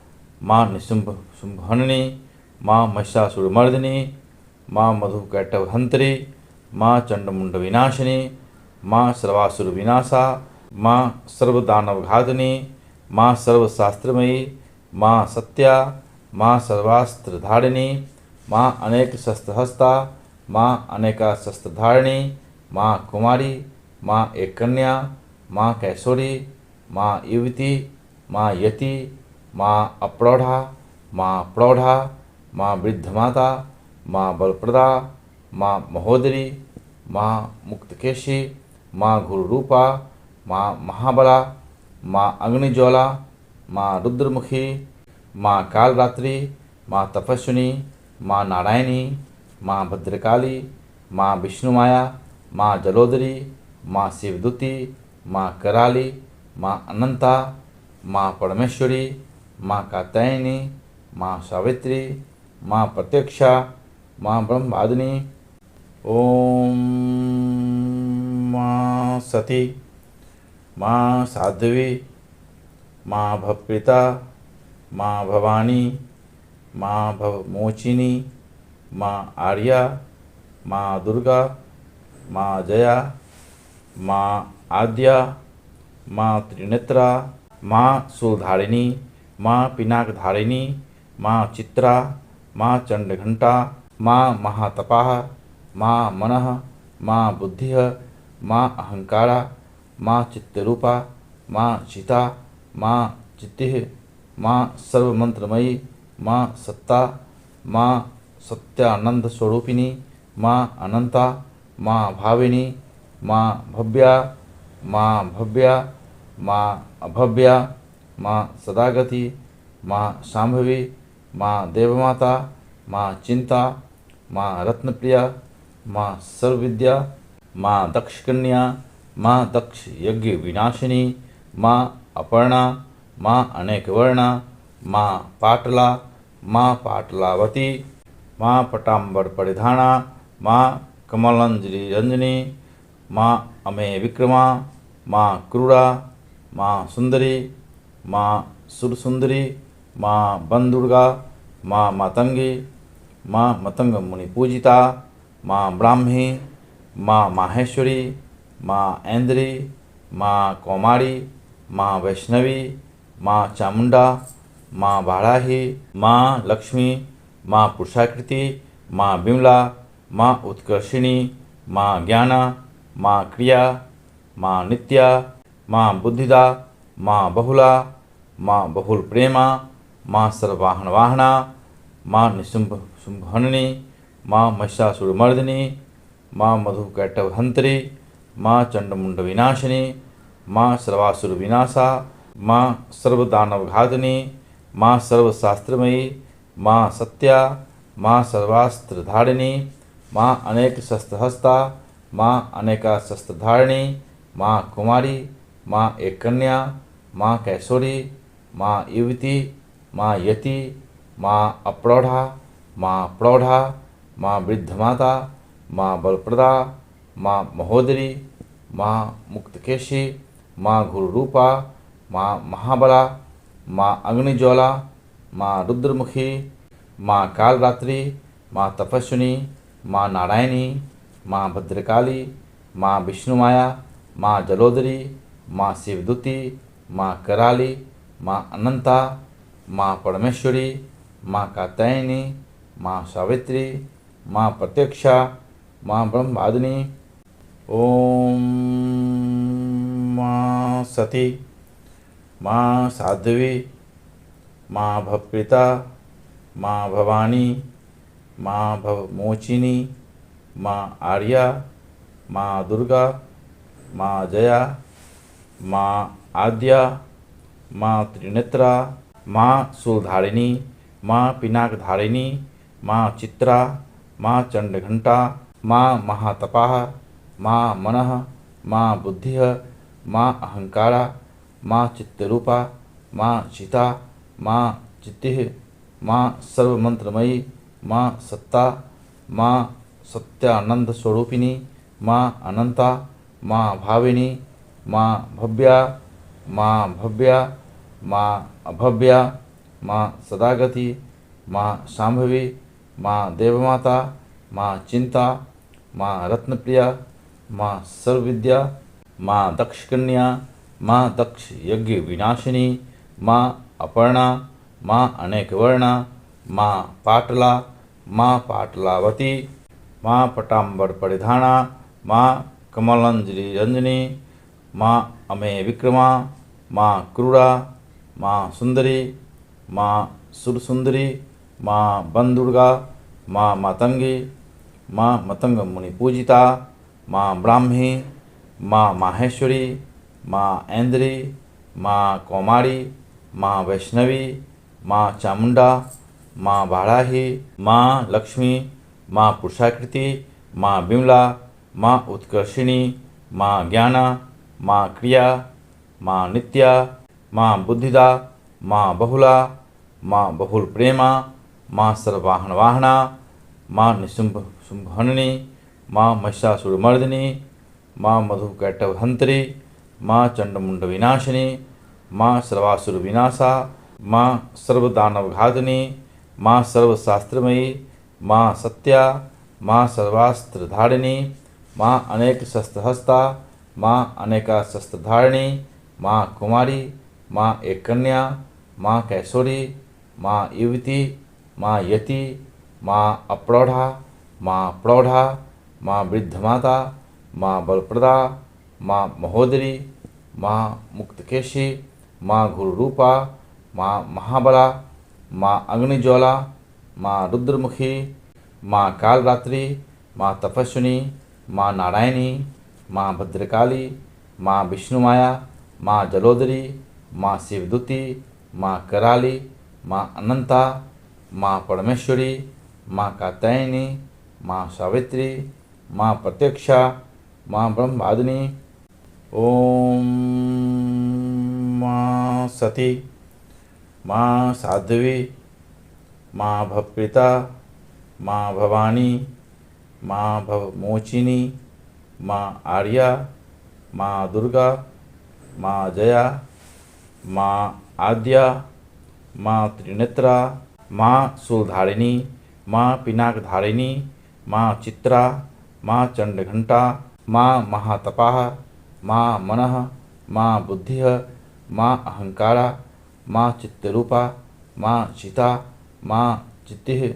माँ निशुंभ शुंभहननी, माँ महिषासुरमर्दिनी, माँ मधुकैटभहंत्री, माँ चंडमुंड विनाशिनी, माँ सर्वासुर विनाशा, माँ सर्वदानवघातिनी, माँ सर्वशास्त्रमयी, माँ सत्या, माँ सर्वास्त्रधारिणी, माँ अनेक शस्त्रहस्ता, माँ अनेका शस्त्रधारिणी, माँ कुमारी, माँ एक कन्या, माँ कैशोरी, माँ युवती, माँ यति, माँ अप्रौढ़ा, माँ प्रौढ़ा, माँ वृद्धमाता, माँ बलप्रदा, माँ महोदरी, माँ मुक्तकेशी, माँ गुरुरूपा, माँ महाबला, माँ अग्निज्वाला, माँ रुद्रमुखी, माँ कालरात्रि, माँ तपस्विनी, माँ नारायणी, माँ भद्रकाली, माँ विष्णुमाया, माँ जलोदरी, माँ शिवदूती, माँ कराली, माँ अनंता, माँ परमेश्वरी, माँ कात्यायनी, माँ सावित्री, माँ प्रत्यक्षा, माँ ब्रह्मादिनी। ओम माँ सती, माँ साध्वी, माँ भवप्रीता, माँ भवानी, माँ भवमोचिनी, माँ आर्या, माँ दुर्गा, माँ जया, माँ आद्या, माँ त्रिनेत्रा, माँ शूलधारिणी, माँ पिनाकधारिणी, माँ चित्रा, माँ चंडघंटा, माँ महातपाः, माँ मनः, माँ बुद्धिः, माँ अहंकारा, माँ चित्तरूपा, माँ चिता, माँ चित्तिः, माँ सर्वमंत्रमयी, माँ सत्ता, माँ सत्यानंद स्वरूपिणी, माँ अनंता, माँ भाविनी, माँ भव्या, माँ भव्या, माँ अभव्या, माँ सदागति, माँ शांभवी, माँ देवमाता, माँ चिंता, माँ रत्नप्रिया, माँ सर्वविद्या, माँ दक्षकन्या, माँ दक्ष यज्ञ विनाशिनी, माँ अपर्णा, माँ अनेक वर्णा, माँ पाटला, माँ पाटलावती, माँ पटाम्बर परिधाना, माँ कमलांजलि रंजनी, माँ अमेय विक्रमा, माँ क्रूरा, माँ सुंदरी, माँ सुरसुंदरी, माँ बनदुर्गा, माँ मातंगी, माँ मतंग मुनि पूजिता, माँ ब्राह्मी, माँ माहेश्वरी, माँ ऐन्द्री, माँ कौमारी, माँ वैष्णवी, माँ चामुंडा, माँ बाराही, माँ लक्ष्मी, माँ पुरुषाकृति, माँ बिमला, माँ उत्कर्षिणी, माँ ज्ञाना, माँ क्रिया, माँ नित्या, माँ बुद्धिदा, माँ बहुला, माँ बहुल प्रेमा, माँ सर्ववाहन वाहना, माँ निशुंभ शुंभहननी, माँ महिषासुरमर्दिनी, माँ मधुकैटभहंत्री, माँ चंडमुंड विनाशिनी, माँ सर्वासुर विनाशा, माँ सर्वदानवघातिनी, माँ सर्वशास्त्रमयी, माँ सत्या, माँ सर्वास्त्रधारिणी, माँ अनेक शस्त्रहस्ता, माँ अनेका शस्त्रधारिणी, माँ कुमारी, माँ एक कन्या, माँ कैशोरी, माँ युवती, माँ यति, माँ अप्रौढ़ा, माँ प्रौढ़ा, माँ वृद्धमाता, माँ बलप्रदा, माँ महोदरी, माँ मुक्तकेशी, माँ गुरुरूपा, माँ महाबला, माँ अग्निज्वाला, माँ रुद्रमुखी, माँ कालरात्रि, माँ तपस्विनी, माँ नारायणी, माँ भद्रकाली, माँ विष्णुमाया, माँ जलोदरी, माँ शिवदूती, माँ कराली, माँ अनंता, माँ परमेश्वरी, माँ कात्यायनी, माँ सावित्री, माँ प्रत्यक्षा, माँ ब्रह्मादिनी। ओम माँ सती, माँ साध्वी, माँ भवप्रीता, माँ भवानी, माँ भवमोचिनी, माँ आर्या, माँ दुर्गा, माँ जया, माँ आद्या, माँ त्रिनेत्रा, माँ शूलधारिणी, माँ पिनाकधारिणी, माँ चित्रा, माँ चंडघंटा, माँ महातपाः, माँ मनः, माँ बुद्धिः, माँ अहंकारा, माँ चित्तरूपा, माँ चिता, माँ चित्तिः, माँ सर्वमंत्रमयी, माँ सत्ता, माँ सत्यानंद स्वरूपिणी, माँ अनंता, माँ भाविनी, माँ भव्या, माँ भव्या, माँ अभव्या, माँ सदागति, माँ शांभवी, माँ देवमाता, माँ चिंता, माँ रत्नप्रिया, माँ सर्वविद्या, माँ दक्षकन्या, माँ दक्ष यज्ञ विनाशिनी, माँ अपर्णा, माँ अनेकवर्णा, माँ पाटला, माँ पाटलावती, माँ पटाम्बर परिधाना, माँ कमलांजलि रंजनी, माँ अमेय विक्रमा, माँ क्रूरा, माँ सुंदरी, माँ सुरसुंदरी, माँ बंदुर्गा, माँ मातंगी, माँ मतंग मुनि पूजिता, माँ ब्राह्मी, माँ माहेश्वरी, माँ ऐन्द्री, माँ कौमारी, माँ वैष्णवी, माँ चामुंडा, माँ बाराही, माँ लक्ष्मी, माँ पुरुषाकृति, माँ विमला, माँ उत्कर्षिणी, माँ ज्ञाना, माँ क्रिया, माँ नित्या, माँ बुद्धिदा, माँ बहुला, माँ बहुल प्रेमा, माँ सर्ववाहन वाहना, माँ निशुंभ शुंभहननी, माँ महिषासुरमर्दिनी, माँ मधुकैटभहंत्री, माँ चंडमुंड विनाशिनी, माँ सर्वासुर विनाशा, माँ सर्वदानवघातिनी, माँ सर्वशास्त्रमयी, माँ सत्या, माँ सर्वास्त्रधारिणी, माँ अनेक शस्त्रहस्ता, माँ अनेका शस्त्रधारिणी, माँ कुमारी, माँ एक कन्या, माँ कैशोरी, माँ युवती, माँ यति, माँ अप्रौढ़ा, माँ प्रौढ़ा, माँ वृद्धमाता, माँ बलप्रदा, माँ महोदरी, माँ मुक्तकेशी, माँ गुरुरूपा, माँ महाबला, माँ अग्निज्वाला, माँ रुद्रमुखी, माँ कालरात्रि, माँ तपस्विनी, माँ नारायणी, माँ भद्रकाली, माँ विष्णुमाया, माँ जलोदरी, माँ शिवदूती, माँ कराली, माँ अनंता, माँ परमेश्वरी, माँ कात्यायनी, माँ सावित्री, माँ प्रत्यक्षा, माँ ब्रह्मवादिनी। ओम माँ सती, माँ साध्वी, माँ भवप्रीता, माँ भवानी, माँ भवमोचिनी, माँ आर्या, माँ दुर्गा, माँ जया, माँ आद्या, माँ त्रिनेत्रा, माँ शूलधारिणी, माँ पिनाकधारिणी, माँ चित्रा, माँ चंडघंटा, माँ महातपाः, माँ मनः, माँ बुद्धिः, माँ अहंकारा, माँ चित्तरूपा, माँ चिता, माँ चित्तिः,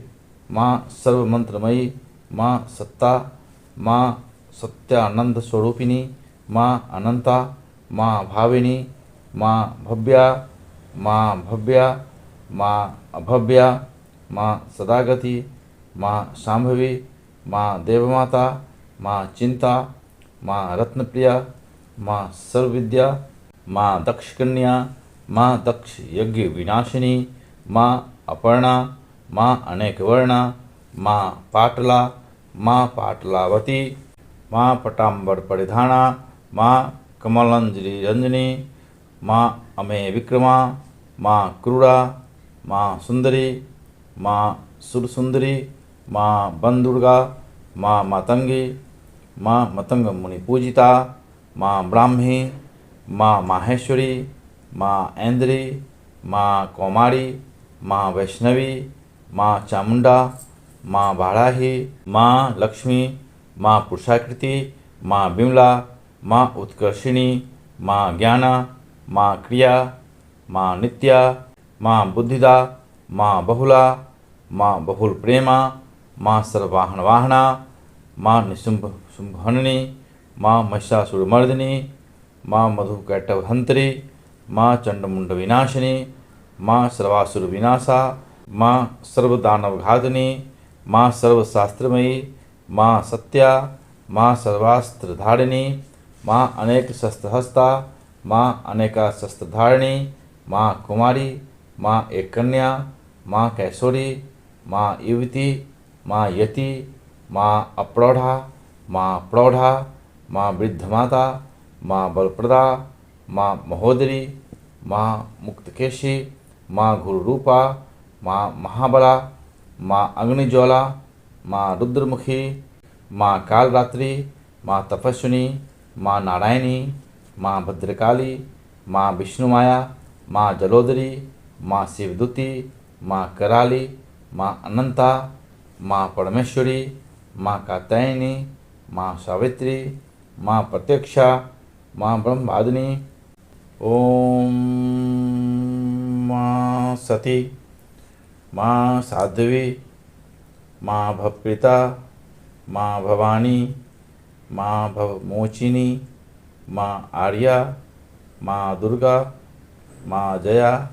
माँ सर्वमंत्रमयी, माँ सत्ता, माँ सत्यानंद स्वरूपिणी, माँ अनंता, माँ भाविनी, माँ भव्या, माँ भव्या, माँ अभव्या, माँ सदागति, माँ शांभवी, माँ देवमाता, माँ चिंता, माँ रत्नप्रिया, माँ सर्वविद्या, माँ दक्षकन्या, माँ दक्ष यज्ञ विनाशिनी, माँ अपर्णा, माँ अनेकवर्णा, माँ पाटला, माँ पाटलावती, माँ पटाम्बर परिधाना, माँ कमलांजलि रंजनी, माँ अमेय विक्रमा, माँ क्रूरा, माँ सुंदरी, माँ सुरसुंदरी, माँ बंदुर्गा, माँ मातंगी, माँ मतंग मुनि पूजिता, माँ ब्राह्मी, माँ माहेश्वरी, माँ ऐन्द्री, माँ कौमारी, माँ वैष्णवी, माँ चामुंडा, माँ बाराही, माँ लक्ष्मी, माँ पुरुषाकृति, माँ विमला, माँ उत्कर्षिणी, माँ ज्ञाना, माँ क्रिया, माँ नित्या, माँ बुद्धिदा, माँ बहुला, माँ बहुल प्रेमा, माँ सर्ववाहन वाहना, माँ निशुंभ शुंभहननी, माँ महिषासुरमर्दिनी, माँ मधुकैटभहंत्री, माँ चंडमुंड विनाशिनी, माँ सर्वासुर विनाशा, माँ सर्वदानवघातिनी, माँ सर्वशास्त्रमयी, माँ सत्या, माँ सर्वास्त्रधारिणी, माँ अनेक शस्त्रहस्ता, माँ अनेका शस्त्रधारिणी, माँ कुमारी, माँ एक कन्या, माँ कैशोरी, माँ युवती, माँ यति, माँ अप्रौढ़ा, माँ प्रौढ़ा, माँ वृद्धमाता, माँ बलप्रदा, माँ महोदरी, माँ मुक्तकेशी, माँ गुरुरूपा, माँ महाबला, माँ अग्निज्वाला, माँ रुद्रमुखी, माँ कालरात्रि, माँ तपस्विनी, माँ नारायणी, माँ भद्रकाली, माँ विष्णुमाया, माँ जलोदरी, माँ शिवदूती, माँ कराली, माँ अनंता, माँ परमेश्वरी, माँ कात्यायनी, माँ सावित्री, माँ प्रत्यक्षा, माँ ब्रह्मवादिनी। ओम माँ सती, माँ साध्वी, माँ भवप्रीता, माँ भवानी, माँ भवमोचिनी, माँ आर्या, माँ दुर्गा, माँ जया,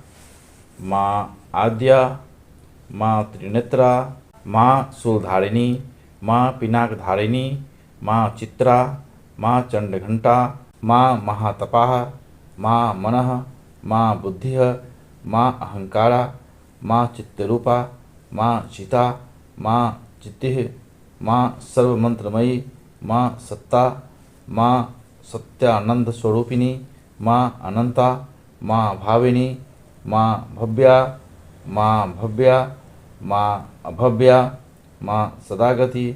माँ आद्या, माँ त्रिनेत्रा, माँ शूलधारिणी, माँ पिनाकधारिणी, माँ चित्रा, माँ चंडघंटा, माँ महातपाः, माँ मनः, माँ बुद्धिः, माँ अहंकारा, माँ चित्तरूपा, माँ चिता, माँ चित्तिः, माँ सर्वमंत्रमयी, माँ सत्ता, माँ सत्यानंद स्वरूपिणी, माँ अनंता, माँ भाविनी, माँ भव्या, माँ भव्या, माँ अभव्या, माँ सदागति,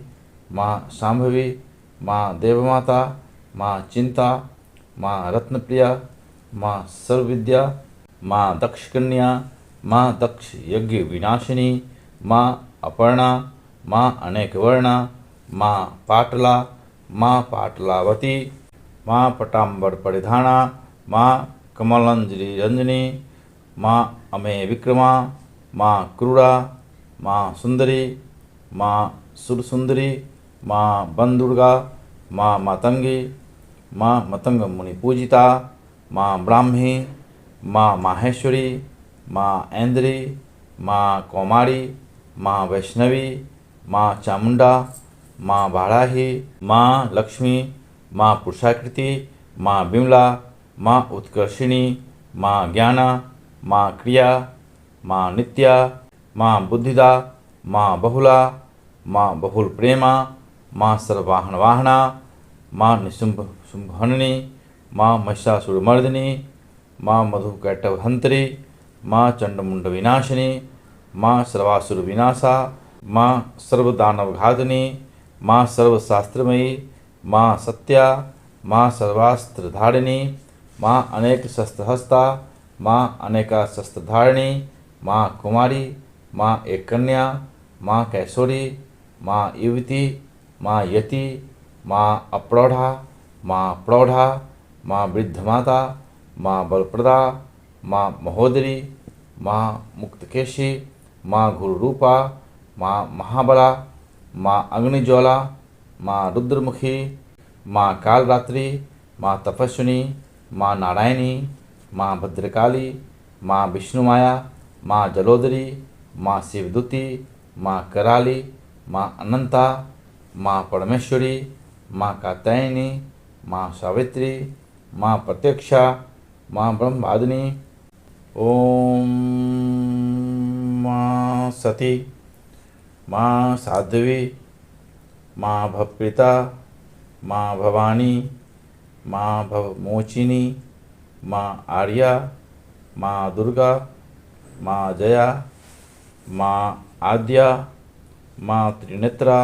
माँ शांभवी, माँ देवमाता, माँ चिंता, माँ रत्नप्रिया, माँ सर्वविद्या, माँ दक्षकन्या, माँ दक्ष यज्ञ विनाशिनी, माँ अपर्णा, माँ अनेकवर्णा, माँ पाटला, माँ पाटलावती, माँ पटाम्बर परिधाना, माँ कमलांजलि रंजनी, माँ अमेय विक्रमा, माँ क्रूरा, माँ सुंदरी, माँ सुरसुंदरी, माँ बनदुर्गा, माँ मातंगी, माँ मतंग मुनि पूजिता, माँ ब्राह्मी, माँ माहेश्वरी, माँ ऐन्द्री, माँ कौमारी, माँ वैष्णवी, माँ चामुंडा, माँ बाराही, माँ लक्ष्मी, माँ पुरुषाकृति, माँ विमला, माँ उत्कर्षिणी, माँ ज्ञाना, माँ क्रिया, माँ नित्या, माँ बुद्धिदा, माँ बहुला, माँ बहुल प्रेमा, माँ सर्ववाहन वाहना, माँ निशुंभ शुंभहननी, माँ महिषासुरमर्दिनी, माँ मधुकैटभहंत्री, माँ चंडमुंड विनाशिनी, माँ सर्वासुर विनाशा, माँ सर्वदानवघातिनी, माँ सर्वशास्त्रमयी, माँ सत्या, माँ सर्वास्त्रधारिणी, माँ अनेक शस्त्रहस्ता, माँ अनेका शस्त्रधारिणी, माँ कुमारी, माँ एक कन्या, माँ कैशोरी, माँ युवती, माँ यति, माँ अप्रौढ़ा, माँ प्रौढ़ा, माँ वृद्धमाता, माँ बलप्रदा, माँ महोदरी, माँ मुक्तकेशी, माँ गुरुरूपा, माँ महाबला, माँ अग्निज्वाला, माँ रुद्रमुखी, माँ कालरात्रि, माँ तपस्विनी, माँ नारायणी, माँ भद्रकाली, माँ विष्णुमाया, माँ जलोदरी, माँ शिवदूती, माँ कराली, माँ अनंता, माँ परमेश्वरी, माँ कात्यायनी, माँ सावित्री, माँ प्रत्यक्षा, माँ ब्रह्मवादिनी। ओम माँ सती, माँ साध्वी, माँ भवप्रीता, माँ भवानी, माँ भवमोचिनी, माँ आर्या, माँ दुर्गा, माँ जया, माँ आद्या, माँ त्रिनेत्रा,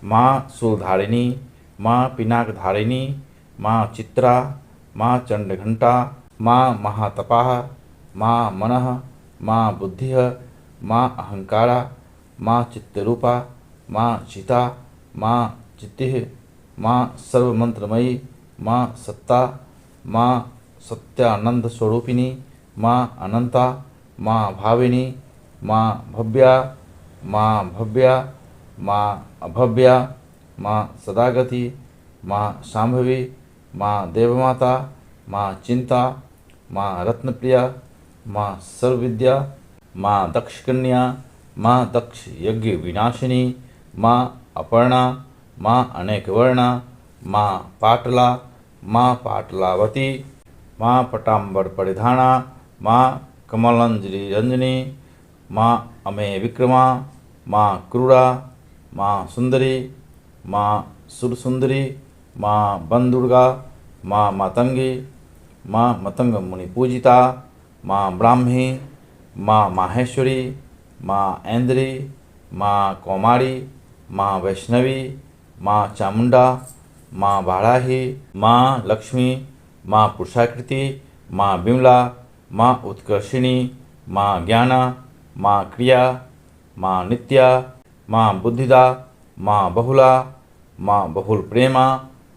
माँ शूलधारिणी, माँ पिनाकधारिणी, माँ चित्रा, माँ चंडघंटा, माँ महातपाः, माँ मनः, माँ बुद्धिः, माँ अहंकारा, माँ चित्तरूपा, माँ चिता, माँ चित्तिः, माँ सर्वमंत्रमयी, माँ सत्ता, माँ सत्यानंद स्वरूपिणी, माँ अनंता, माँ भाविनी, माँ भव्या, माँ भव्या, माँ अभव्या, माँ सदागति, माँ शांभवी, माँ देवमाता, माँ चिंता, माँ रत्नप्रिया, माँ सर्वविद्या, माँ दक्षकन्या, माँ दक्ष यज्ञ विनाशिनी, माँ अपर्णा, माँ अनेकवर्णा, माँ पाटला, माँ पाटलावती, माँ पटाम्बर परिधाना, माँ कमलांजलि रंजनी, माँ अमेय विक्रमा, माँ क्रूरा, माँ सुंदरी, माँ सुरसुंदरी, माँ बंदुर्गा, माँ मातंगी, माँ मतंग मुनि पूजिता, माँ ब्राह्मी, माँ माहेश्वरी, माँ ऐन्द्री, माँ कौमारी, माँ वैष्णवी, माँ चामुंडा, माँ बाराही, माँ लक्ष्मी, माँ पुरुषाकृति, माँ बिमला, माँ उत्कर्षिणी, माँ ज्ञाना, माँ क्रिया, माँ नित्या, माँ बुद्धिदा, माँ बहुला, माँ बहुल प्रेमा,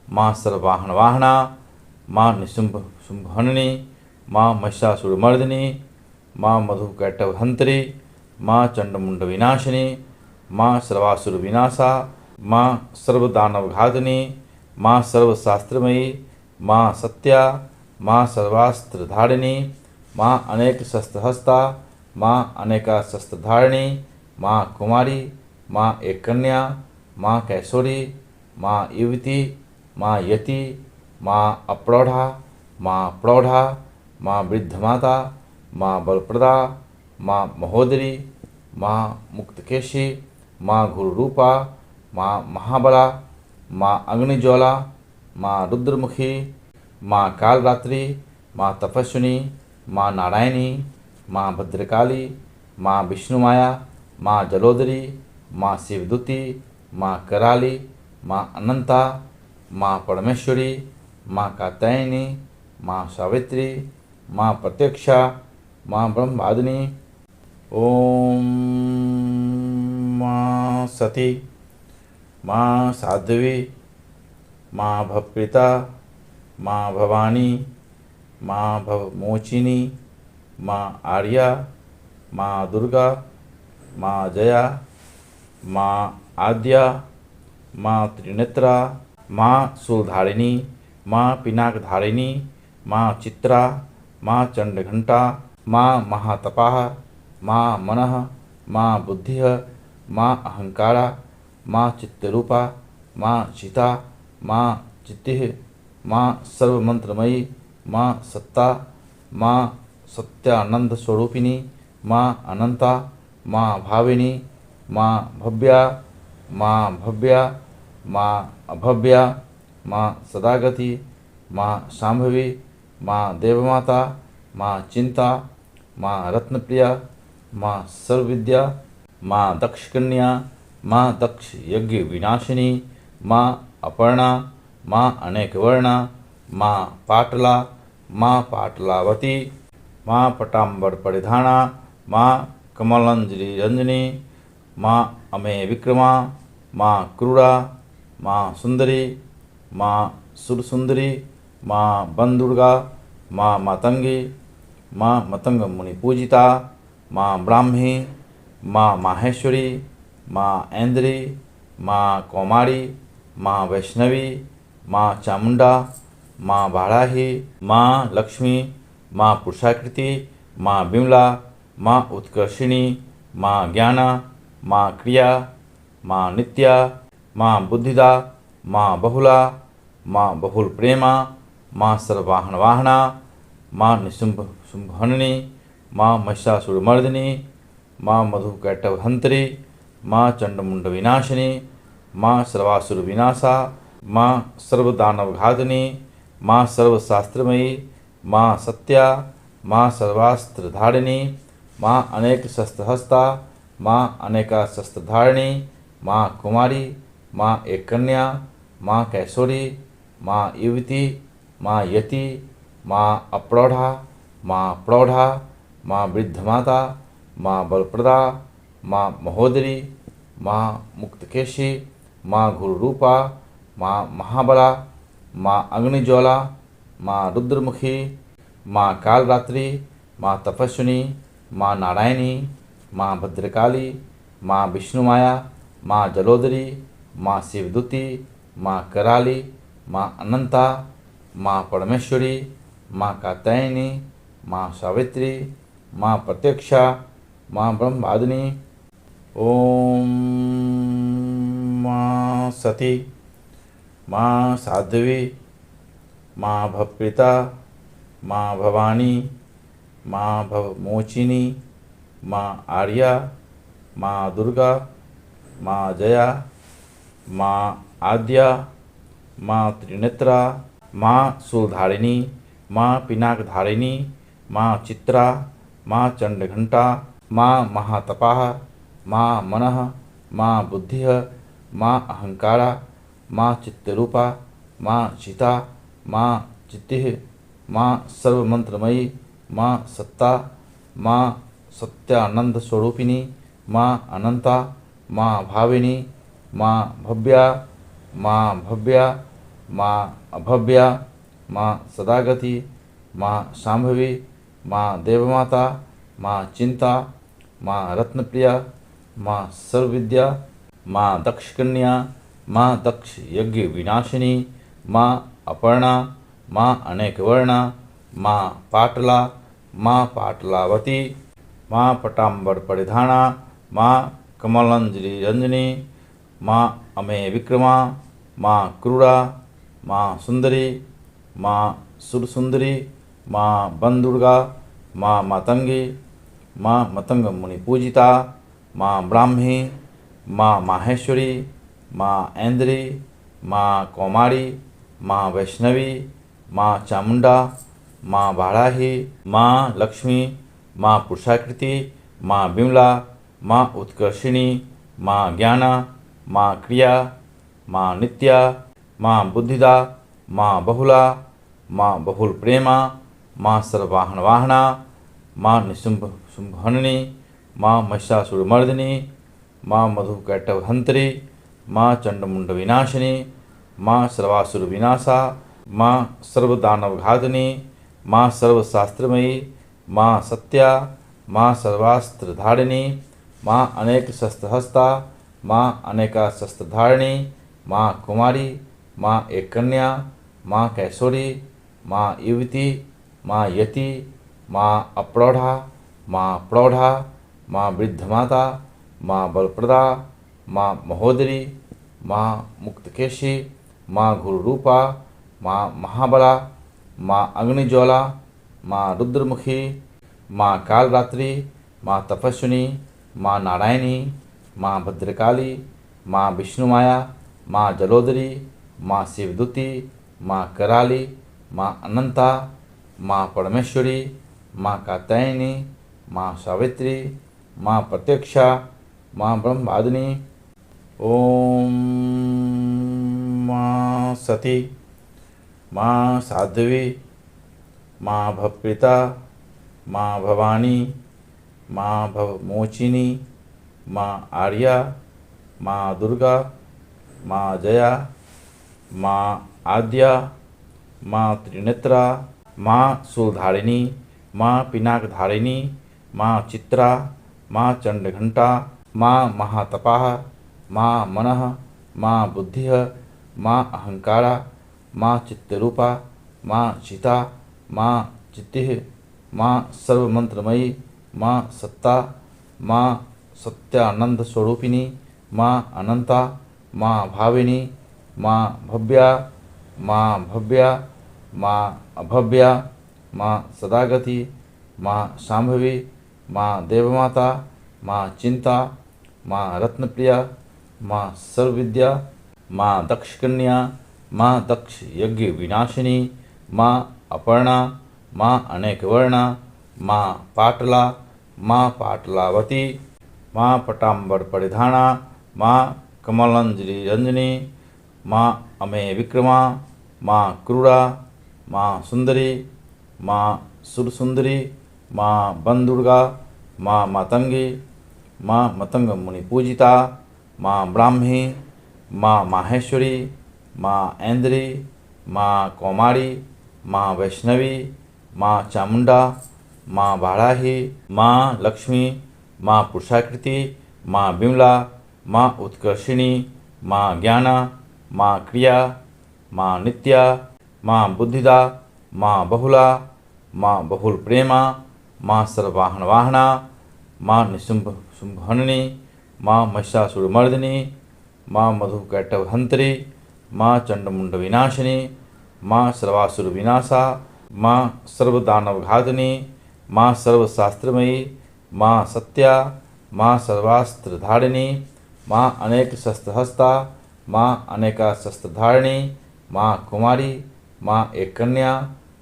माँ सर्ववाहन वाहना, माँ निशुंभ शुंभहननी, माँ महिषासुरमर्दिनी, माँ मधुकैटभहंत्री, माँ चंडमुंड विनाशिनी, माँ सर्वासुर विनाशा, माँ सर्वदानवघातिनी, माँ सर्वशास्त्रमयी, माँ सत्या, माँ सर्वास्त्रधारिणी, माँ अनेक शस्त्रहस्ता, माँ अनेका शस्त्रधारिणी, माँ कुमारी, माँ एक कन्या, माँ कैशोरी, माँ युवती, माँ यति, माँ अप्रौढ़ा, माँ प्रौढ़ा, माँ वृद्धमाता, माँ बलप्रदा, माँ महोदरी, माँ मुक्तकेशी, माँ गुरुरूपा, माँ महाबला, माँ अग्निज्वाला, माँ रुद्रमुखी, माँ कालरात्रि, माँ तपस्विनी, माँ नारायणी, माँ भद्रकाली, माँ विष्णुमाया, माँ जलोदरी, माँ शिवदूती, माँ कराली, माँ अनंता, माँ परमेश्वरी, माँ कात्यायनी, माँ सावित्री, माँ प्रत्यक्षा, माँ ब्रह्मादिनी। ओम माँ सती, माँ साध्वी, माँ भवप्रीता, माँ भवानी, माँ भवमोचिनी, माँ आर्या, माँ दुर्गा, माँ जया, माँ आद्या, माँ त्रिनेत्रा, माँ शूलधारिणी, माँ पिनाकधारिणी, माँ चित्रा, माँ चंडघंटा, माँ महातपाः, माँ मनः, माँ बुद्धिः, माँ अहंकारा, माँ चित्तरूपा, माँ चिता, माँ चित्तिः, माँ सर्वमंत्रमयी, माँ सत्ता, माँ सत्यानंद स्वरूपिणी, माँ अनंता, माँ भाविनी, माँ भव्या, माँ भव्या, माँ अभव्या, माँ सदागति, माँ शांभवी, माँ देवमाता, माँ चिंता, माँ रत्नप्रिया, माँ सर्वविद्या, माँ दक्षकन्या, माँ दक्ष यज्ञ विनाशिनी, माँ अपर्णा, माँ अनेक वर्णा, माँ पाटला, माँ पाटलावती, माँ पटाम्बर परिधाना, माँ कमलांजलि रंजनी, माँ अमेय विक्रमा, माँ क्रूरा, माँ सुंदरी, माँ सुरसुंदरी, माँ बंदुर्गा, माँ मातंगी, माँ मतंग मुनि पूजिता, माँ ब्राह्मी, माँ माहेश्वरी, माँ ऐन्द्री, माँ कौमारी, माँ वैष्णवी, माँ चामुंडा, माँ बाराही, माँ लक्ष्मी, माँ पुरुषाकृति, माँ बिमला, माँ उत्कर्षिणी, माँ ज्ञाना, माँ क्रिया, माँ नित्या, माँ बुद्धिदा, माँ बहुला, माँ बहुल प्रेमा, माँ सर्ववाहन वाहना, माँ निशुंभ शुंभहननी, माँ महिषासुरमर्दिनी, माँ मधुकैटभहंत्री, माँ चंडमुंड विनाशिनी, माँ सर्वासुर विनाशा, माँ सर्वदानवघातिनी, माँ सर्वशास्त्रमयी, माँ सत्या, माँ सर्वास्त्रधारिणी, माँ अनेक शस्त्रहस्ता, माँ अनेका शस्त्रधारिणी, माँ कुमारी, माँ एक कन्या, माँ कैशोरी, माँ युवती, माँ यति, माँ अप्रौढ़ा, माँ प्रौढ़ा, माँ वृद्धमाता, माँ बलप्रदा, माँ महोदरी, माँ मुक्तकेशी, माँ गुरुरूपा, माँ महाबला, माँ अग्निज्वाला, माँ रुद्रमुखी, माँ कालरात्रि, माँ तपस्विनी, माँ नारायणी, माँ भद्रकाली, माँ विष्णुमाया, माँ जलोदरी, माँ शिवदूती, माँ कराली, माँ अनंता, माँ परमेश्वरी, माँ कात्यायनी, माँ सावित्री, माँ प्रत्यक्षा, माँ ब्रह्मादिनी। ओम माँ सती, माँ साध्वी, माँ भवप्रीता, माँ भवानी, माँ भवमोचिनी, माँ आर्या, माँ दुर्गा, माँ जया, माँ आद्या, माँ त्रिनेत्रा, माँ शूलधारिणी, माँ पिनाकधारिणी, माँ चित्रा, माँ चंडघंटा, माँ महातपाः, माँ मनः, माँ बुद्धिः, माँ अहंकारा, माँ चित्तरूपा, माँ चिता, माँ चित्तिः, माँ सर्वमंत्रमयी, माँ सत्ता, माँ सत्यानंद स्वरूपिणी, माँ अनंता, माँ भाविनी, माँ भव्या, माँ भव्या, माँ अभव्या, माँ सदागति, माँ शांभवी, माँ देवमाता, माँ चिंता, माँ रत्नप्रिया, माँ सर्वविद्या, माँ दक्षकन्या, माँ दक्ष यज्ञ विनाशिनी, माँ अपर्णा, माँ अनेकवर्णा, माँ पाटला, माँ पाटलावती, माँ पटाम्बर परिधाना, माँ कमलांजलि रंजनी, माँ अमेय विक्रमा, माँ क्रूरा, माँ सुंदरी, माँ सुरसुंदरी, माँ बंदुर्गा, माँ मातंगी, माँ मतंग मुनि पूजिता, माँ ब्राह्मी, माँ माहेश्वरी, माँ ऐन्द्री, माँ कौमारी, माँ वैष्णवी, माँ चामुंडा, माँ बाराही, माँ लक्ष्मी, माँ पुरुषाकृति, माँ विमला, माँ उत्कर्षिणी, माँ ज्ञाना, माँ क्रिया, माँ नित्या, माँ बुद्धिदा, माँ बहुला, माँ बहुल प्रेमा, माँ सर्ववाहन वाहना, माँ निशुंभ शुंभहननी, माँ महिषासुरमर्दिनी, माँ मधुकैटभहंत्री, माँ चंडमुंड विनाशिनी, माँ सर्वासुर विनाशा, माँ सर्वदानवघातिनी, माँ सर्वशास्त्रमयी, माँ सत्या, माँ सर्वास्त्रधारिणी, माँ अनेक शस्त्रहस्ता, माँ अनेका शस्त्रधारिणी, माँ कुमारी, माँ एक कन्या, माँ कैशोरी, माँ युवती, माँ यति, माँ अप्रौढ़ा, माँ प्रौढ़ा, माँ वृद्धमाता, माँ बलप्रदा, माँ महोदरी, माँ मुक्तकेशी, माँ गुरुरूपा, माँ महाबला, माँ अग्निज्वाला, माँ रुद्रमुखी, माँ कालरात्रि, माँ तपस्विनी, माँ नारायणी, माँ भद्रकाली, माँ विष्णुमाया, माँ जलोदरी, माँ शिवदूती, माँ कराली, माँ अनंता, माँ परमेश्वरी, माँ कात्यायनी, माँ सावित्री, माँ प्रत्यक्षा, माँ ब्रह्मवादिनी। ओम माँ सती, माँ साध्वी, माँ भवप्रीता, माँ भवानी, माँ भवमोचिनी, माँ आर्या, माँ दुर्गा, माँ जया, माँ आद्या, माँ त्रिनेत्रा, माँ शूलधारिणी, माँ पिनाकधारिणी, माँ चित्रा, माँ चंडघंटा, माँ महातपाः, माँ मनः, माँ बुद्धिः, माँ अहंकारा, माँ चित्तरूपा, माँ चिता, माँ चित्तिः, माँ सर्वमंत्रमयी, माँ सत्ता, माँ सत्यानंद स्वरूपिणी, माँ अनंता, माँ भाविनी, माँ भव्या, माँ भव्या, माँ अभव्या, माँ सदागति, माँ शांभवी, माँ देवमाता, माँ चिंता, माँ रत्नप्रिया, माँ सर्वविद्या, माँ दक्षकन्या, माँ दक्ष यज्ञ विनाशिनी, माँ अपर्णा, माँ अनेकवर्णा, माँ पाटला, माँ पाटलावती, माँ पटाम्बर परिधाना, माँ कमलांजलि रंजनी, माँ अमेय विक्रमा, माँ क्रूरा, माँ सुंदरी, माँ सुरसुंदरी, माँ बंदुर्गा, माँ मातंगी, माँ मतंग मुनि पूजिता, माँ ब्राह्मी, माँ माहेश्वरी, माँ ऐन्द्री, माँ कौमारी, माँ वैष्णवी, माँ चामुंडा, माँ बाराही, माँ लक्ष्मी, माँ पुरुषाकृति, माँ विमला, माँ उत्कर्षिणी, माँ ज्ञाना, माँ क्रिया, माँ नित्या, माँ बुद्धिदा, माँ बहुला, माँ बहुल प्रेमा, माँ सर्ववाहन वाहना, माँ निशुंभ शुंभहननी, माँ महिषासुरमर्दिनी, माँ मधुकैटभहंत्री, माँ चंडमुंड विनाशिनी, माँ सर्वासुर विनाशा, माँ सर्वदानवघातिनी, माँ सर्वशास्त्रमयी, माँ सत्या, माँ सर्वास्त्रधारिणी, माँ अनेक शस्त्रहस्ता, माँ अनेका शस्त्रधारिणी, माँ कुमारी, माँ एक कन्या,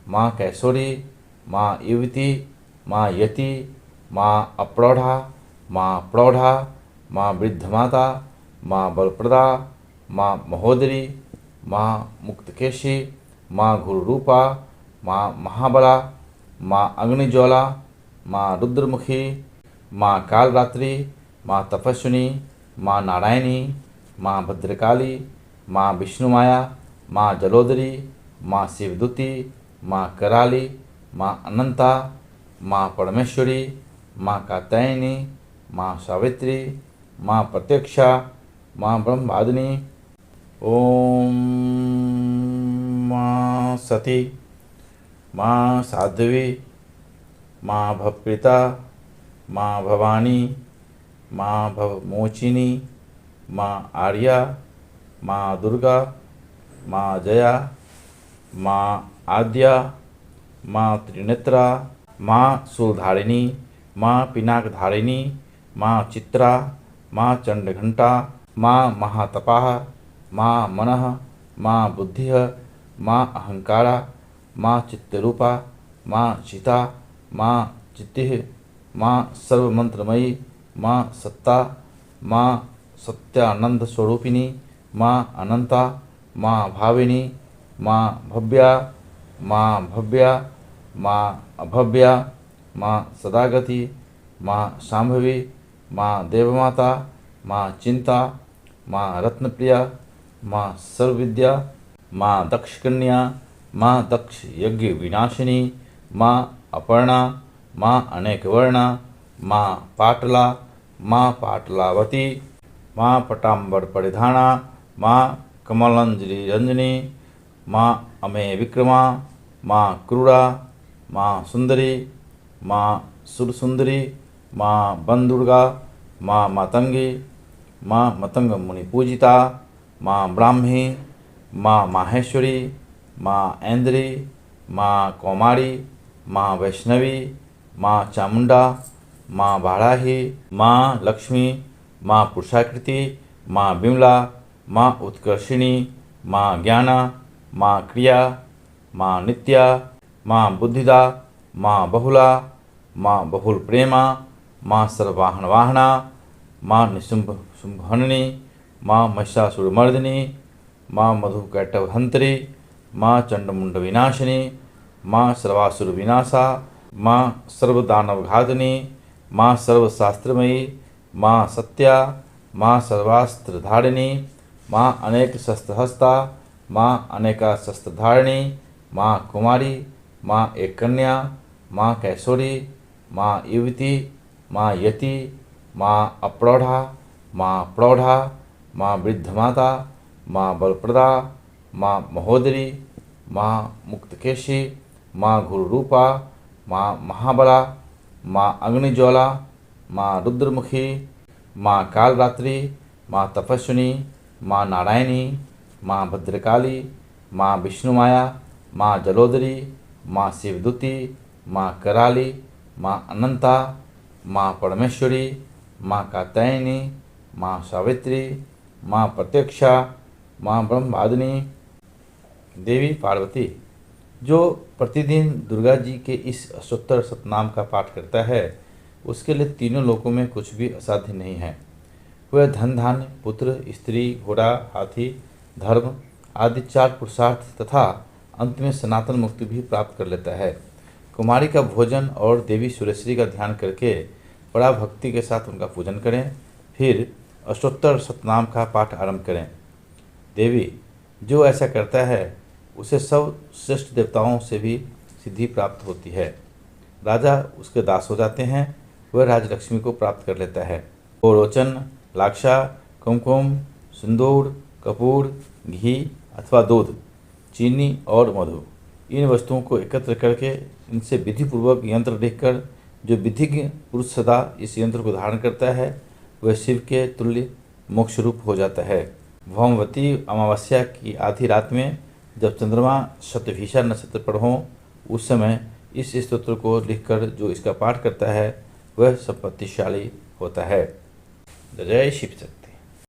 माँ कैशोरी, माँ युवती, माँ यति, माँ अप्रौढ़ा, माँ प्रौढ़ा, माँ वृद्धमाता, माँ बलप्रदा, माँ महोदरी, माँ मुक्तकेशी, माँ गुरुरूपा, माँ महाबला, माँ अग्निज्वाला, माँ रुद्रमुखी, माँ कालरात्रि, माँ तपस्विनी, माँ नारायणी, माँ भद्रकाली, माँ विष्णुमाया, माँ जलोदरी, माँ शिवदूती, माँ कराली, माँ अनंता, माँ परमेश्वरी, माँ कात्यायनी, माँ सावित्री, माँ प्रत्यक्षा, माँ ब्रह्मादिनी। ओम माँ सती, माँ साध्वी, माँ भवप्रीता, माँ भवानी, माँ भवमोचिनी, माँ आर्या, माँ दुर्गा, माँ जया, माँ आद्या, माँ त्रिनेत्रा, माँ शूलधारिणी, माँ पिनाकधारिणी, माँ चित्रा, माँ चंडघंटा, माँ महातपाः, माँ मनः, माँ बुद्धिः, माँ अहंकारा, माँ चित्तरूपा, माँ चिता, माँ चित्तिः, माँ सर्वमंत्रमयी, माँ सत्ता, माँ सत्यानंद स्वरूपिणी, माँ अनंता, माँ भाविनी, माँ भव्या, माँ भव्या, माँ अभव्या, माँ सदागति, माँ शांभवी, माँ देवमाता, माँ चिंता, माँ रत्नप्रिया, माँ सर्वविद्या, माँ दक्षकन्या, माँ दक्ष यज्ञ विनाशिनी, माँ अपर्णा, माँ अनेकवर्णा, माँ पाटला, माँ पाटलावती, माँ पटाम्बर परिधाना, माँ कमलांजलि रंजनी, माँ अमेय विक्रमा, माँ क्रूरा, माँ सुंदरी, माँ सुरसुंदरी, माँ बनदुर्गा, माँ मातंगी, माँ मतंग मुनि पूजिता, माँ ब्राह्मी, माँ माहेश्वरी, माँ ऐन्द्री, माँ कौमारी, माँ वैष्णवी, माँ चामुंडा, माँ बाराही, माँ लक्ष्मी, माँ पुरुषाकृति, माँ विमला, माँ उत्कर्षिणी, माँ ज्ञाना, माँ क्रिया, माँ नित्या, माँ बुद्धिदा, माँ बहुला, माँ बहुल प्रेमा, माँ सर्ववाहन वाहना, माँ निशुंभ शुंभहननी, माँ महिषासुरमर्दिनी, माँ मधुकैटभहंत्री, माँ चंडमुंड विनाशिनी, माँ सर्वासुर विनाशा, माँ सर्वदानवघातिनी, माँ सर्वशास्त्रमयी, माँ सत्या, माँ सर्वास्त्रधारिणी, माँ अनेक शस्त्रहस्ता, माँ अनेका शस्त्रधारिणी, माँ कुमारी, माँ एक कन्या, माँ कैशोरी, माँ युवती, माँ यति, माँ अप्रौढ़ा, माँ प्रौढ़ा, माँ वृद्धमाता, माँ बलप्रदा, माँ महोदरी, माँ मुक्तकेशी, माँ गुरुरूपा, माँ महाबला, माँ अग्निज्वाला, माँ रुद्रमुखी, माँ कालरात्रि, माँ तपस्विनी, माँ नारायणी, माँ भद्रकाली, माँ विष्णुमाया, माँ जलोदरी, माँ शिवदूती, माँ कराली, माँ अनंता, माँ परमेश्वरी, माँ कात्यायनी, माँ सावित्री, माँ प्रत्यक्षा, माँ ब्रह्मादिनी। देवी पार्वती जो प्रतिदिन दुर्गा जी के इस अष्टोत्तर शतनाम का पाठ करता है उसके लिए तीनों लोकों में कुछ भी असाध्य नहीं है। वह धन धान्य पुत्र स्त्री घोड़ा हाथी धर्म आदि 4 पुरुषार्थ तथा अंत में सनातन मुक्ति भी प्राप्त कर लेता है। कुमारी का भोजन और देवी सुरेश्वरी का ध्यान करके बड़ा भक्ति के साथ उनका पूजन करें, फिर अष्टोत्तर शतनाम का पाठ आरंभ करें। देवी जो ऐसा करता है उसे सब श्रेष्ठ देवताओं से भी सिद्धि प्राप्त होती है। राजा उसके दास हो जाते हैं, वह राजलक्ष्मी को प्राप्त कर लेता है। गोरोचन लाक्षा कुमकुम सिंदूर कपूर घी अथवा दूध चीनी और मधु इन वस्तुओं को एकत्र करके इनसे विधिपूर्वक यंत्र लिखकर जो विधिज्ञ पुरुष सदा इस यंत्र को धारण करता है वह शिव के तुल्य मोक्ष रूप हो जाता है। भौमवती अमावस्या की आधी रात में जब चंद्रमा शतभिषा नक्षत्र पर हो उस समय इस स्तोत्र को लिखकर जो इसका पाठ करता है वह संपत्तिशाली होता है। जय शिव शक्ति।